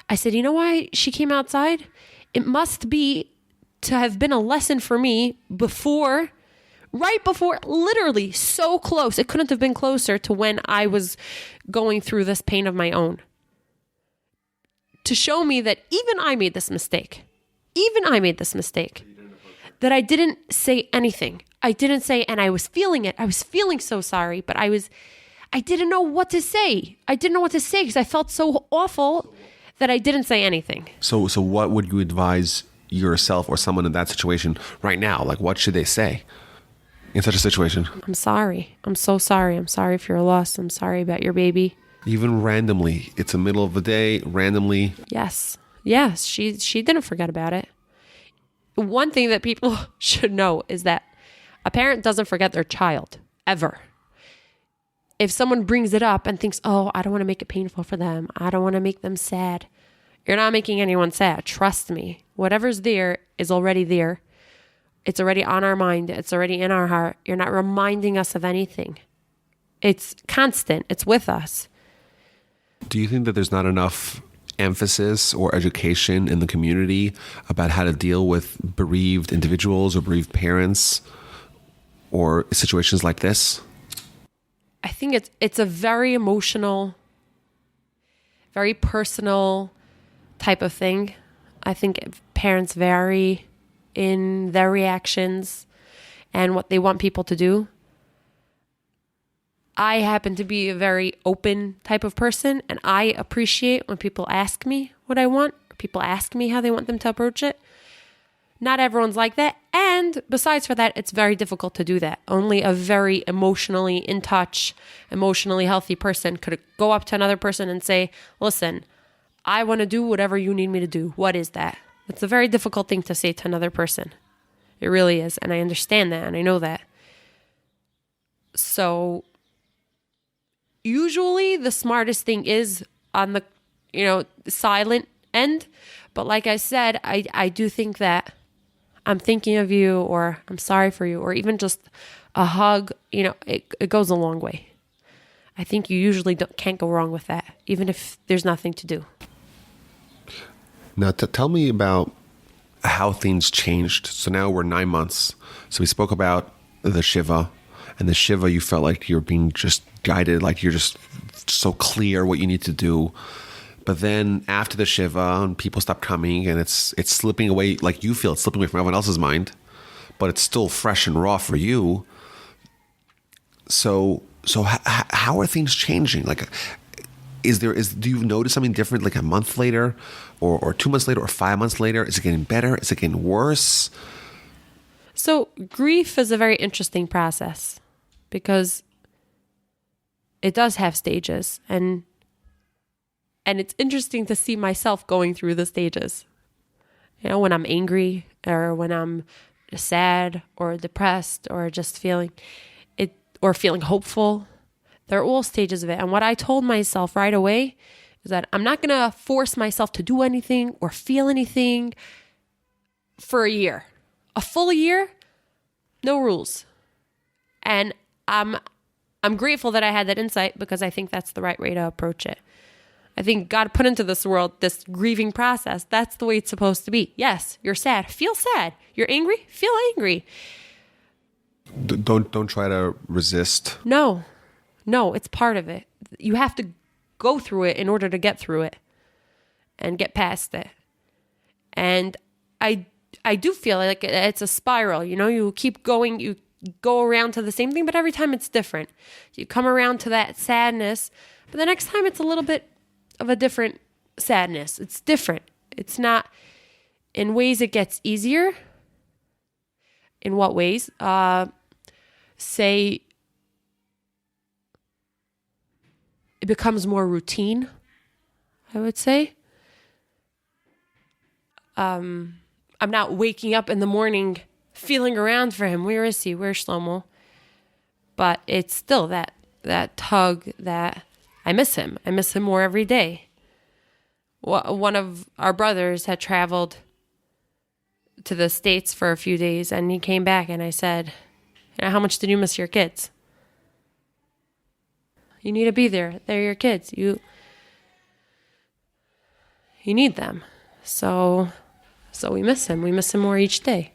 Speaker 2: I said, you know why she came outside? It must be to have been a lesson for me right before, literally so close. It couldn't have been closer to when I was going through this pain of my own. To show me that even I made this mistake. That I didn't say anything. I didn't say, and I was feeling it. I was feeling so sorry, but I didn't know what to say. I didn't know what to say because I felt so awful that I didn't say anything.
Speaker 1: So what would you advise yourself or someone in that situation right now? Like, what should they say in such a situation?
Speaker 2: I'm sorry. I'm so sorry. I'm sorry for your loss. I'm sorry about your baby.
Speaker 1: Even randomly, it's the middle of the day, randomly.
Speaker 2: Yes. She didn't forget about it. One thing that people should know is that a parent doesn't forget their child, ever. If someone brings it up and thinks, oh, I don't want to make it painful for them, I don't want to make them sad, you're not making anyone sad. Trust me. Whatever's there is already there. It's already on our mind. It's already in our heart. You're not reminding us of anything. It's constant. It's with us.
Speaker 1: Do you think that there's not enough emphasis or education in the community about how to deal with bereaved individuals or bereaved parents or situations like this?
Speaker 2: I think it's a very emotional, very personal type of thing. I think parents vary in their reactions and what they want people to do. I happen to be a very open type of person, and I appreciate when people ask me what I want, or people ask me how they want them to approach it. Not everyone's like that. And besides for that, it's very difficult to do that. Only a very emotionally in touch, emotionally healthy person could go up to another person and say, listen, I want to do whatever you need me to do. What is that? It's a very difficult thing to say to another person. It really is. And I understand that and I know that. So usually the smartest thing is on the, silent end. But like I said, I do think that I'm thinking of you, or I'm sorry for you, or even just a hug, it goes a long way. I think you usually can't go wrong with that, even if there's nothing to do.
Speaker 1: Now, tell me about how things changed. So now we're 9 months. So we spoke about the Shiva, and the Shiva, you felt like you're being just guided, like you're just so clear what you need to do. But then after the Shiva, and people stop coming, and it's slipping away, like you feel it's slipping away from everyone else's mind, but it's still fresh and raw for you. How are things changing? Like, do you notice something different like a month later or 2 months later or 5 months later? Is it getting better? Is it getting worse?
Speaker 2: So grief is a very interesting process because it does have stages, and it's interesting to see myself going through the stages. You know, when I'm angry or when I'm sad or depressed or just feeling it or feeling hopeful. They're all stages of it. And what I told myself right away is that I'm not going to force myself to do anything or feel anything for a year. A full year, no rules. And I'm grateful that I had that insight because I think that's the right way to approach it. I think God put into this world this grieving process. That's the way it's supposed to be. Yes, you're sad. Feel sad. You're angry. Feel angry.
Speaker 1: Don't try to resist.
Speaker 2: No, it's part of it. You have to go through it in order to get through it and get past it. And I do feel like it's a spiral. You know, you keep going, you go around to the same thing, but every time it's different. You come around to that sadness, but the next time it's a little bit of a different sadness. It's different. It's not, in ways it gets easier. In what ways? Say it becomes more routine, I would say. I'm not waking up in the morning feeling around for him. Where is he? Where's Shlomo? But it's still that tug that I miss him. I miss him more every day. One of our brothers had traveled to the States for a few days, and he came back, and I said, how much did you miss your kids? You need to be there. They're your kids. You need them. So we miss him. We miss him more each day.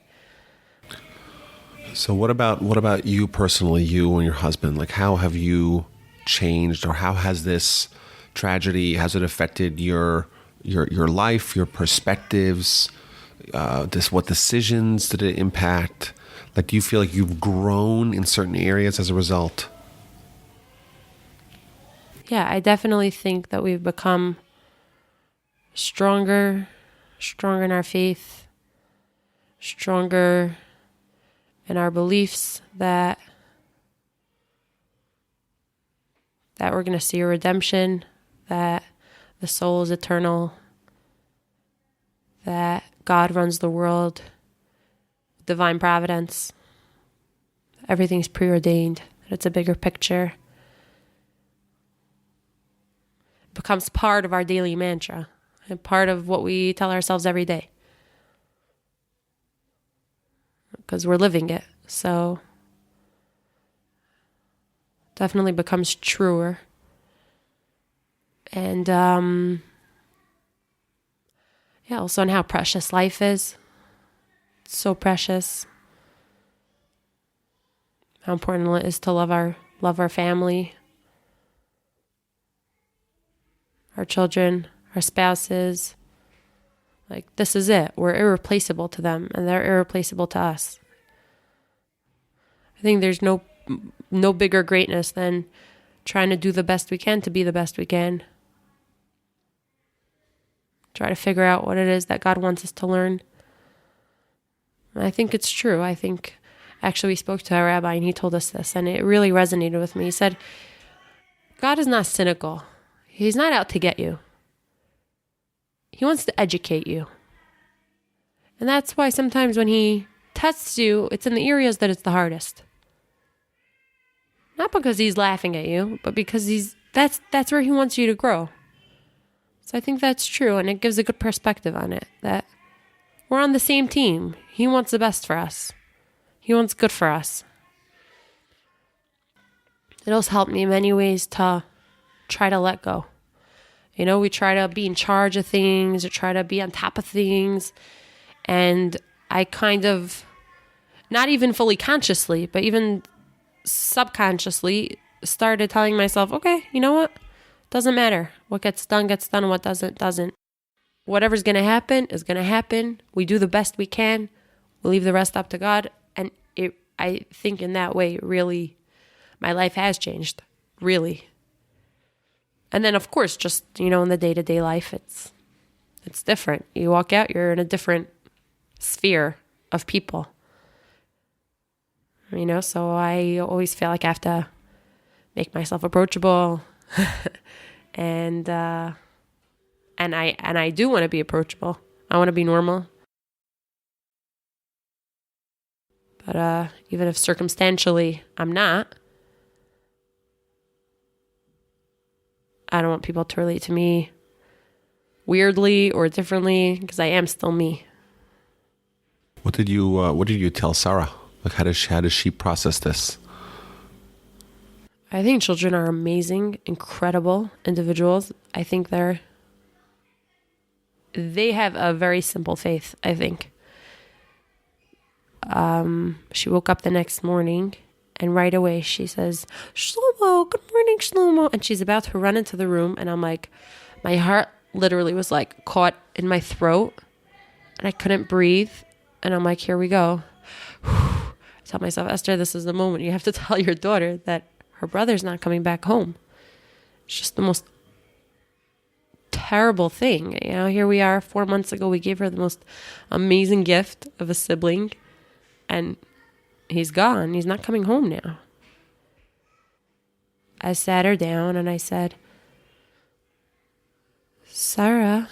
Speaker 1: So what about you personally, you and your husband? Like, how have you changed, or how has this tragedy, has it affected your life, your perspectives? What decisions did it impact? Like, do you feel like you've grown in certain areas as a result?
Speaker 2: Yeah, I definitely think that we've become stronger in our faith, stronger in our beliefs that we're going to see a redemption, that the soul is eternal, that God runs the world, divine providence, everything's preordained, that it's a bigger picture. It becomes part of our daily mantra and part of what we tell ourselves every day. Because we're living it. So definitely becomes truer. And also on how precious life is. It's so precious. How important it is to love our family, our children, our spouses. Like, this is it. We're irreplaceable to them, and they're irreplaceable to us. I think there's no bigger greatness than trying to do the best we can to be the best we can. Try to figure out what it is that God wants us to learn. And I think it's true. I think, actually, we spoke to a rabbi, and he told us this, and it really resonated with me. He said, God is not cynical. He's not out to get you. He wants to educate you. And that's why sometimes when he tests you, it's in the areas that it's the hardest. Not because he's laughing at you, but because that's where he wants you to grow. So I think that's true, and it gives a good perspective on it, that we're on the same team. He wants the best for us. He wants good for us. It also helped me in many ways to try to let go. You know, we try to be in charge of things or try to be on top of things. And I kind of, not even fully consciously, but even subconsciously started telling myself, okay, you know what? Doesn't matter. What gets done, and what doesn't. Whatever's going to happen is going to happen. We do the best we can. We leave the rest up to God. And I think in that way, it really my life has changed, really. And then, of course, just, in the day-to-day life, it's different. You walk out, you're in a different sphere of people. So I always feel like I have to make myself approachable. and I do want to be approachable. I want to be normal. But even if circumstantially I'm not, I don't want people to relate to me weirdly or differently, because I am still me.
Speaker 1: What did you tell Sarah? Like, how does she process this?
Speaker 2: I think children are amazing, incredible individuals. I think they have a very simple faith, I think. She woke up the next morning and right away she says, "Shlomo, good morning, Shlomo." And she's about to run into the room, and I'm like, my heart literally was like caught in my throat and I couldn't breathe. And I'm like, here we go. I tell myself, Esther, this is the moment you have to tell your daughter that her brother's not coming back home. It's just the most terrible thing. Here we are 4 months ago, we gave her the most amazing gift of a sibling, and he's gone. He's not coming home now. I sat her down and I said, Sarah,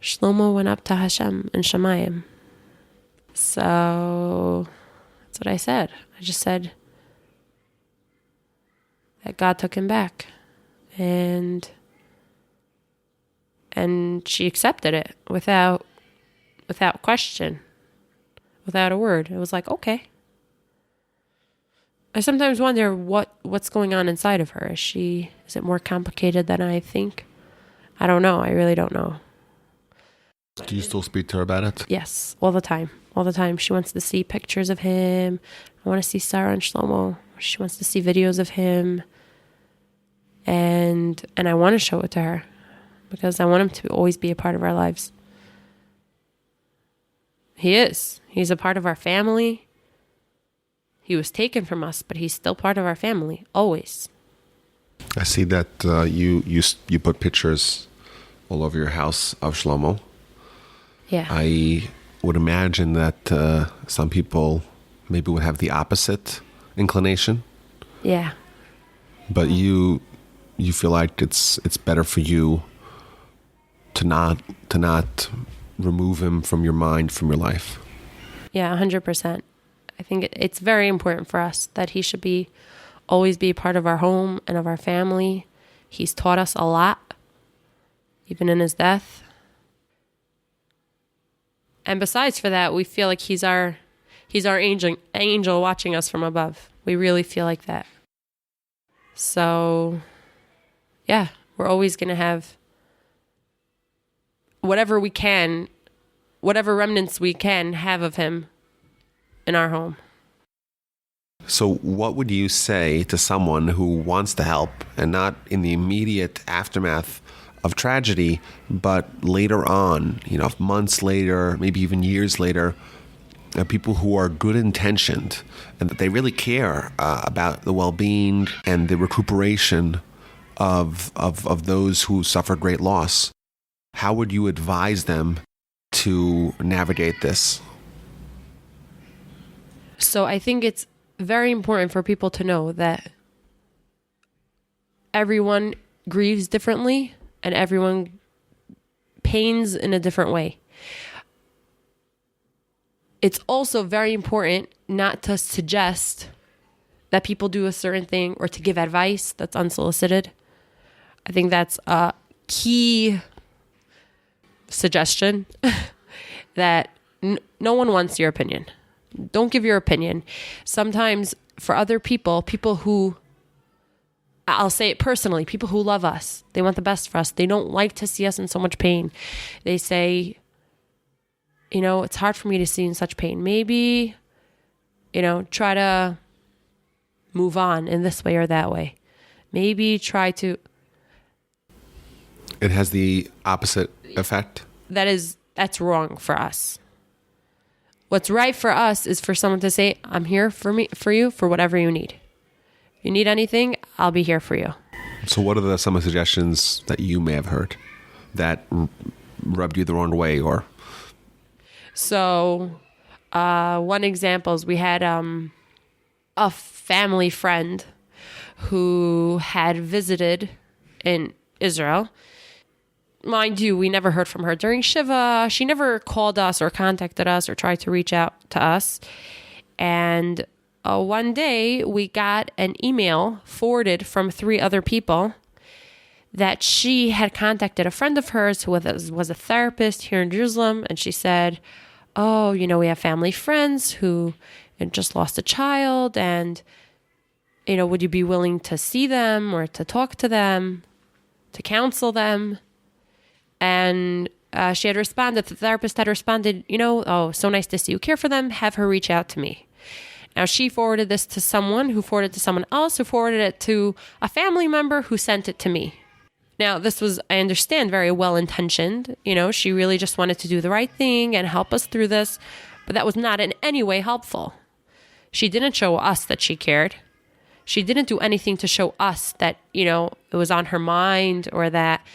Speaker 2: Shlomo went up to Hashem in Shemayim. So that's what I said. I just said that God took him back. And she accepted it without question, without a word. It was like, okay. I sometimes wonder what's going on inside of her. Is it more complicated than I think? I don't know. I really don't know.
Speaker 1: Do you still speak to her about it?
Speaker 2: Yes, all the time. All the time. She wants to see pictures of him. I want to see Sarah and Shlomo. She wants to see videos of him. And I want to show it to her because I want him to always be a part of our lives. He is. He's a part of our family. He was taken from us, but he's still part of our family, always.
Speaker 1: I see that you put pictures all over your house of Shlomo.
Speaker 2: Yeah.
Speaker 1: I would imagine that some people maybe would have the opposite inclination.
Speaker 2: Yeah.
Speaker 1: But you feel like it's better for you to not remove him from your mind, from your life.
Speaker 2: Yeah, 100%. I think it's very important for us that he should always be part of our home and of our family. He's taught us a lot, even in his death. And besides for that, we feel like he's our angel watching us from above. We really feel like that. So, yeah, we're always going to have whatever remnants we can have of him in our home.
Speaker 1: So what would you say to someone who wants to help and not in the immediate aftermath of tragedy, but later on, months later, maybe even years later, people who are good intentioned and that they really care about the well-being and the recuperation of those who suffer great loss? How would you advise them to navigate this?
Speaker 2: So I think it's very important for people to know that everyone grieves differently and everyone pains in a different way. It's also very important not to suggest that people do a certain thing or to give advice that's unsolicited. I think that's a key suggestion that no one wants your opinion. Don't give your opinion. Sometimes for other people who, I'll say it personally, people who love us, they want the best for us. They don't like to see us in so much pain. They say, it's hard for me to see in such pain. Maybe, try to move on in this way or that way. Maybe try to.
Speaker 1: It has the opposite effect.
Speaker 2: That's wrong for us. what's right for us is for someone to say, I'm here for you, for whatever you need. You need anything, I'll be here for you.
Speaker 1: So what are some of the suggestions that you may have heard that rubbed you the wrong way? Or
Speaker 2: So one example is we had a family friend who had visited in Israel. Mind you, we never heard from her during Shiva. She never called us or contacted us or tried to reach out to us. And one day we got an email forwarded from 3 other people that she had contacted a friend of hers who was a therapist here in Jerusalem. And she said, oh, we have family friends who just lost a child. And, would you be willing to see them or to talk to them, to counsel them? And she had responded, the therapist had responded, oh, so nice to see you care for them. Have her reach out to me. Now, she forwarded this to someone who forwarded it to someone else who forwarded it to a family member who sent it to me. Now, this was, I understand, very well-intentioned. She really just wanted to do the right thing and help us through this. But that was not in any way helpful. She didn't show us that she cared. She didn't do anything to show us that, it was on her mind or that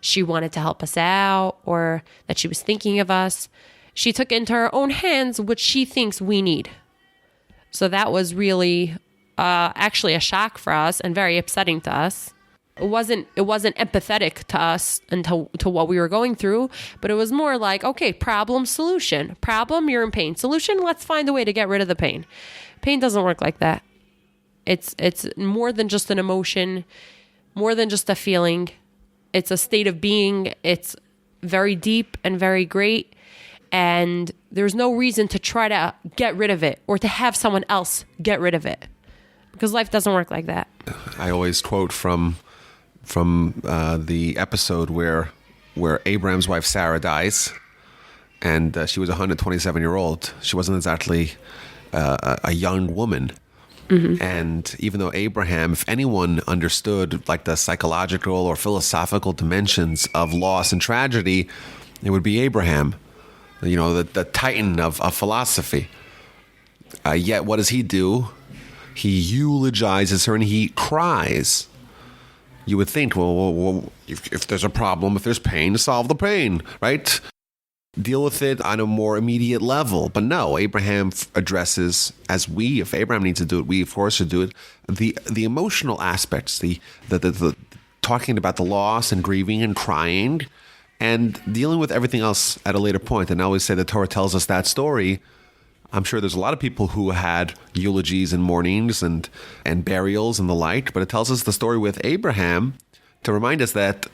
Speaker 2: she wanted to help us out or that she was thinking of us. She took into her own hands what she thinks we need. So that was really actually a shock for us and very upsetting to us. It wasn't empathetic to us and to what we were going through, but it was more like, okay, problem, solution. Problem, you're in pain. Solution, let's find a way to get rid of the pain. Pain doesn't work like that. It's more than just an emotion, more than just a feeling. It's a state of being. It's very deep and very great. And there's no reason to try to get rid of it or to have someone else get rid of it, because life doesn't work like that.
Speaker 1: I always quote from the episode where Abraham's wife Sarah dies, and she was a 127-year-old. She wasn't exactly a young woman. Mm-hmm. And even though Abraham, if anyone understood like the psychological or philosophical dimensions of loss and tragedy, it would be Abraham. The titan of philosophy. Yet what does he do? He eulogizes her and he cries. You would think, well, if there's a problem, if there's pain, solve the pain, right? Deal with it on a more immediate level. But no, Abraham addresses, if Abraham needs to do it, we of course should do it, the emotional aspects, the talking about the loss and grieving and crying, and dealing with everything else at a later point. And I always say the Torah tells us that story. I'm sure there's a lot of people who had eulogies and mournings and burials and the like, but it tells us the story with Abraham to remind us that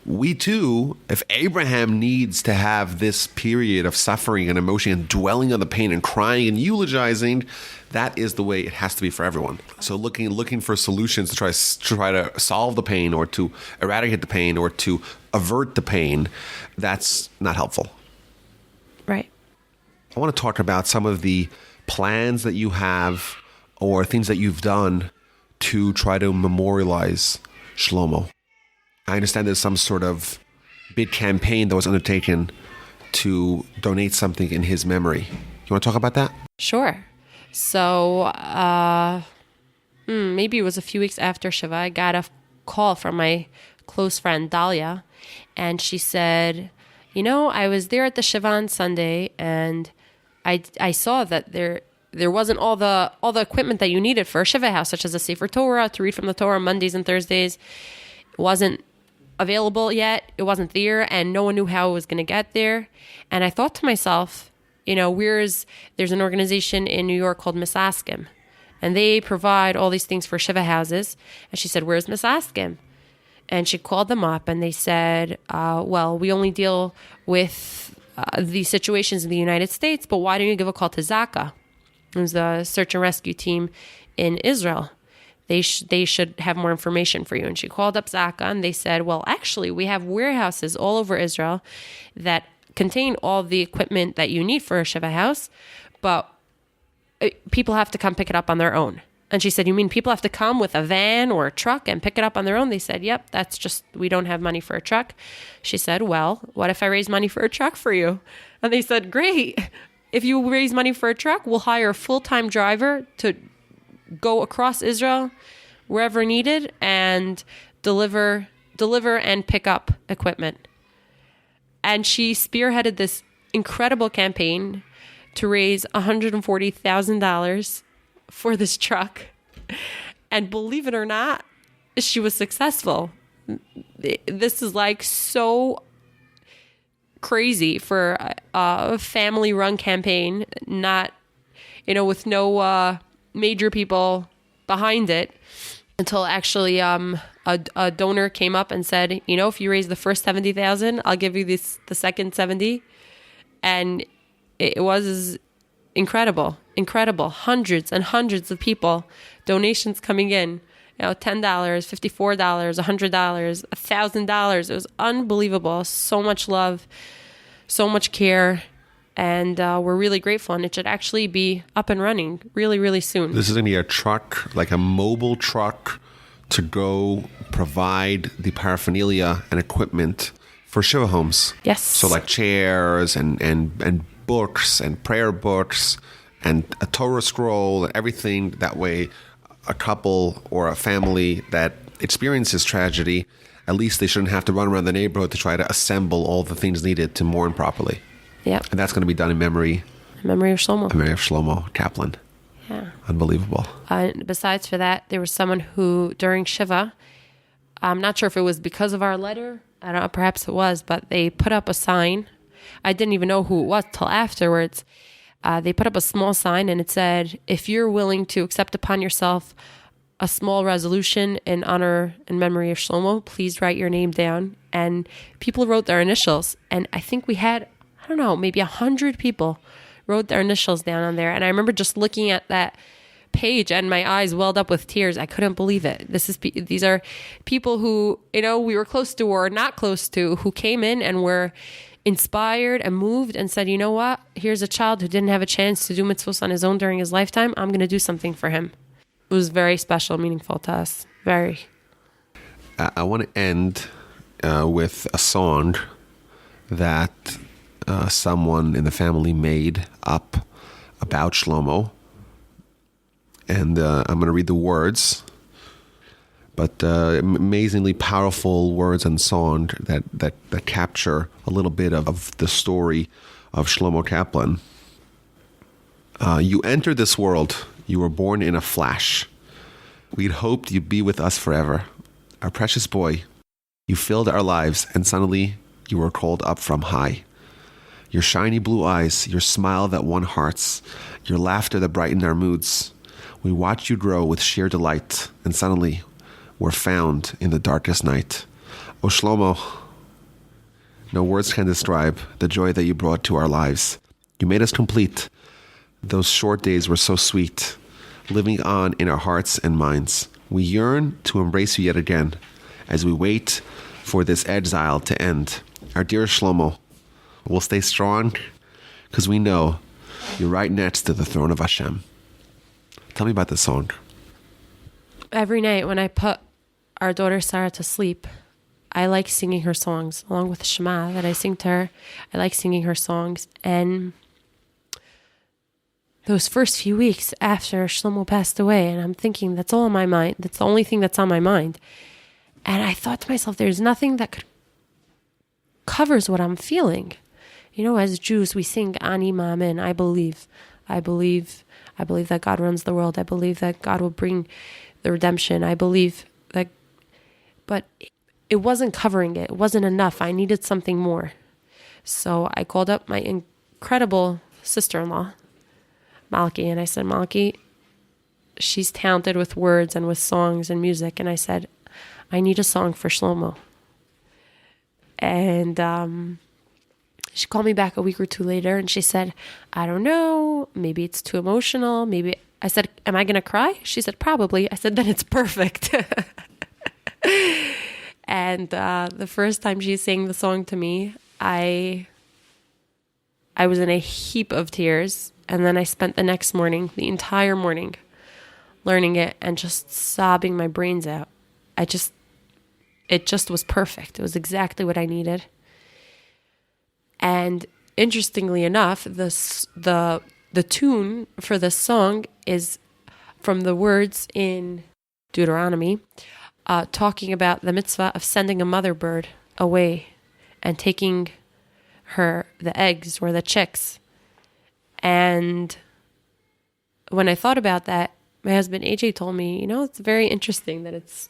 Speaker 1: we too, if Abraham needs to have this period of suffering and emotion and dwelling on the pain and crying and eulogizing, that is the way it has to be for everyone. So looking for solutions to try to solve the pain or to eradicate the pain or to avert the pain, that's not helpful.
Speaker 2: Right.
Speaker 1: I want to talk about some of the plans that you have or things that you've done to try to memorialize Shlomo. I understand there's some sort of big campaign that was undertaken to donate something in his memory. You want to talk about that?
Speaker 2: Sure. So maybe it was a few weeks after Shiva, I got a call from my close friend Dahlia, and she said, I was there at the Shiva on Sunday, and I saw that there wasn't all the equipment that you needed for a Shiva house, such as a Sefer Torah, to read from the Torah Mondays and Thursdays. It wasn't available yet. It wasn't there, and no one knew how it was going to get there. And I thought to myself, there's an organization in New York called Misaskim, and they provide all these things for Shiva houses. And she said, where's Misaskim? And she called them up, and they said, well, we only deal with these situations in the United States, but why don't you give a call to Zaka? It was the search and rescue team in Israel. They should have more information for you. And she called up Zaka, and they said, well, actually, we have warehouses all over Israel that contain all the equipment that you need for a Shiva house, but people have to come pick it up on their own. And she said, you mean people have to come with a van or a truck and pick it up on their own? They said, yep, we don't have money for a truck. She said, well, what if I raise money for a truck for you? And they said, great. if you raise money for a truck, we'll hire a full-time driver to go across Israel, wherever needed, and deliver and pick up equipment. And she spearheaded this incredible campaign to raise $140,000 for this truck. And believe it or not, she was successful. This is like so crazy for a family-run campaign, not, with no major people behind it, until actually a donor came up and said, if you raise the first 70,000, I'll give you the second 70. And it was incredible. Hundreds and hundreds of people, donations coming in, $10, $54, $100, $1,000. It was unbelievable. So much love, so much care. And we're really grateful. And it should actually be up and running really, really soon.
Speaker 1: This is going to be a truck, like a mobile truck, to go provide the paraphernalia and equipment for Shiva homes.
Speaker 2: Yes.
Speaker 1: So like chairs and books and prayer books and a Torah scroll and everything. That way a couple or a family that experiences tragedy, at least they shouldn't have to run around the neighborhood to try to assemble all the things needed to mourn properly.
Speaker 2: Yeah.
Speaker 1: And that's going to be done in memory.
Speaker 2: Memory of Shlomo.
Speaker 1: Memory of Shlomo Kaplan.
Speaker 2: Yeah.
Speaker 1: Unbelievable.
Speaker 2: Besides for that, there was someone who, during Shiva, I'm not sure if it was because of our letter, I don't know, perhaps it was, but they put up a sign. I didn't even know who it was till afterwards. They put up a small sign and it said, if you're willing to accept upon yourself a small resolution in honor and memory of Shlomo, please write your name down. And people wrote their initials. And I think we had, I don't know, maybe 100 people wrote their initials down on there. And I remember just looking at that page and my eyes welled up with tears. I couldn't believe it. These are people who, we were close to or not close to, who came in and were inspired and moved and said, you know what? Here's a child who didn't have a chance to do mitzvahs on his own during his lifetime. I'm going to do something for him. It was very special, meaningful to us. Very.
Speaker 1: I want to end with a song that someone in the family made up about Shlomo. And I'm going to read the words, but amazingly powerful words and song that capture a little bit of the story of Shlomo Kaplan. You entered this world. You were born in a flash. We'd hoped you'd be with us forever. Our precious boy, you filled our lives, and suddenly you were called up from high. Your shiny blue eyes, your smile that won hearts, your laughter that brightened our moods. We watched you grow with sheer delight, and suddenly were found in the darkest night. Oh, Shlomo, no words can describe the joy that you brought to our lives. You made us complete. Those short days were so sweet, living on in our hearts and minds. We yearn to embrace you yet again as we wait for this exile to end. Our dear Shlomo, we'll stay strong because we know you're right next to the throne of Hashem. Tell me about this song.
Speaker 2: Every night when I put our daughter Sarah to sleep, I like singing her songs along with the Shema that I sing to her. I like singing her songs. And those first few weeks after Shlomo passed away, and I'm thinking that's all on my mind. That's the only thing that's on my mind. And I thought to myself, there's nothing that covers what I'm feeling. As Jews, we sing Ani Ma'amin. I believe that God runs the world. I believe that God will bring the redemption. I believe that, but it wasn't covering it. It wasn't enough. I needed something more. So I called up my incredible sister-in-law, Malki, and I said, Malki, she's talented with words and with songs and music. And I said, I need a song for Shlomo. And she called me back a week or two later and she said, I don't know, maybe it's too emotional. Maybe I said, am I going to cry? She said, probably. I said, then it's perfect. And the first time she sang the song to me, I was in a heap of tears. And then I spent the next morning, the entire morning, learning it and just sobbing my brains out. It just was perfect. It was exactly what I needed. And interestingly enough, the tune for this song is from the words in Deuteronomy, talking about the mitzvah of sending a mother bird away and taking the eggs or the chicks. And when I thought about that, my husband AJ told me, it's very interesting that it's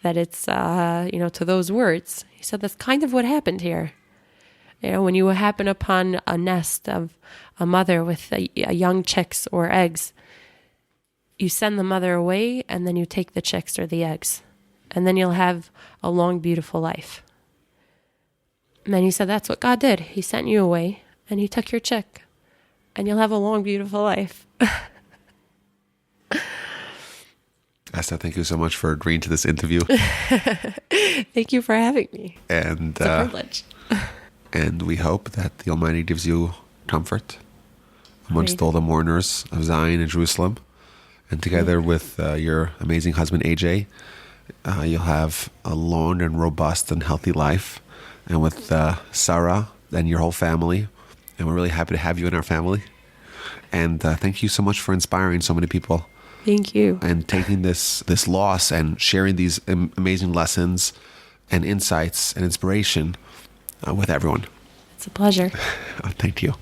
Speaker 2: to those words. He said that's kind of what happened here. When you happen upon a nest of a mother with a young chicks or eggs, you send the mother away and then you take the chicks or the eggs. And then you'll have a long, beautiful life. And then he said, that's what God did. He sent you away and he took your chick. And you'll have a long, beautiful life.
Speaker 1: Esther, thank you so much for agreeing to this interview.
Speaker 2: Thank you for having me.
Speaker 1: And
Speaker 2: it's a privilege.
Speaker 1: And we hope that the Almighty gives you comfort amongst all the mourners of Zion and Jerusalem. And together with your amazing husband, AJ, you'll have a long and robust and healthy life. And with Sarah and your whole family. And we're really happy to have you in our family. And thank you so much for inspiring so many people.
Speaker 2: Thank you.
Speaker 1: And taking this loss and sharing these amazing lessons and insights and inspiration with everyone.
Speaker 2: It's a pleasure.
Speaker 1: Thank you.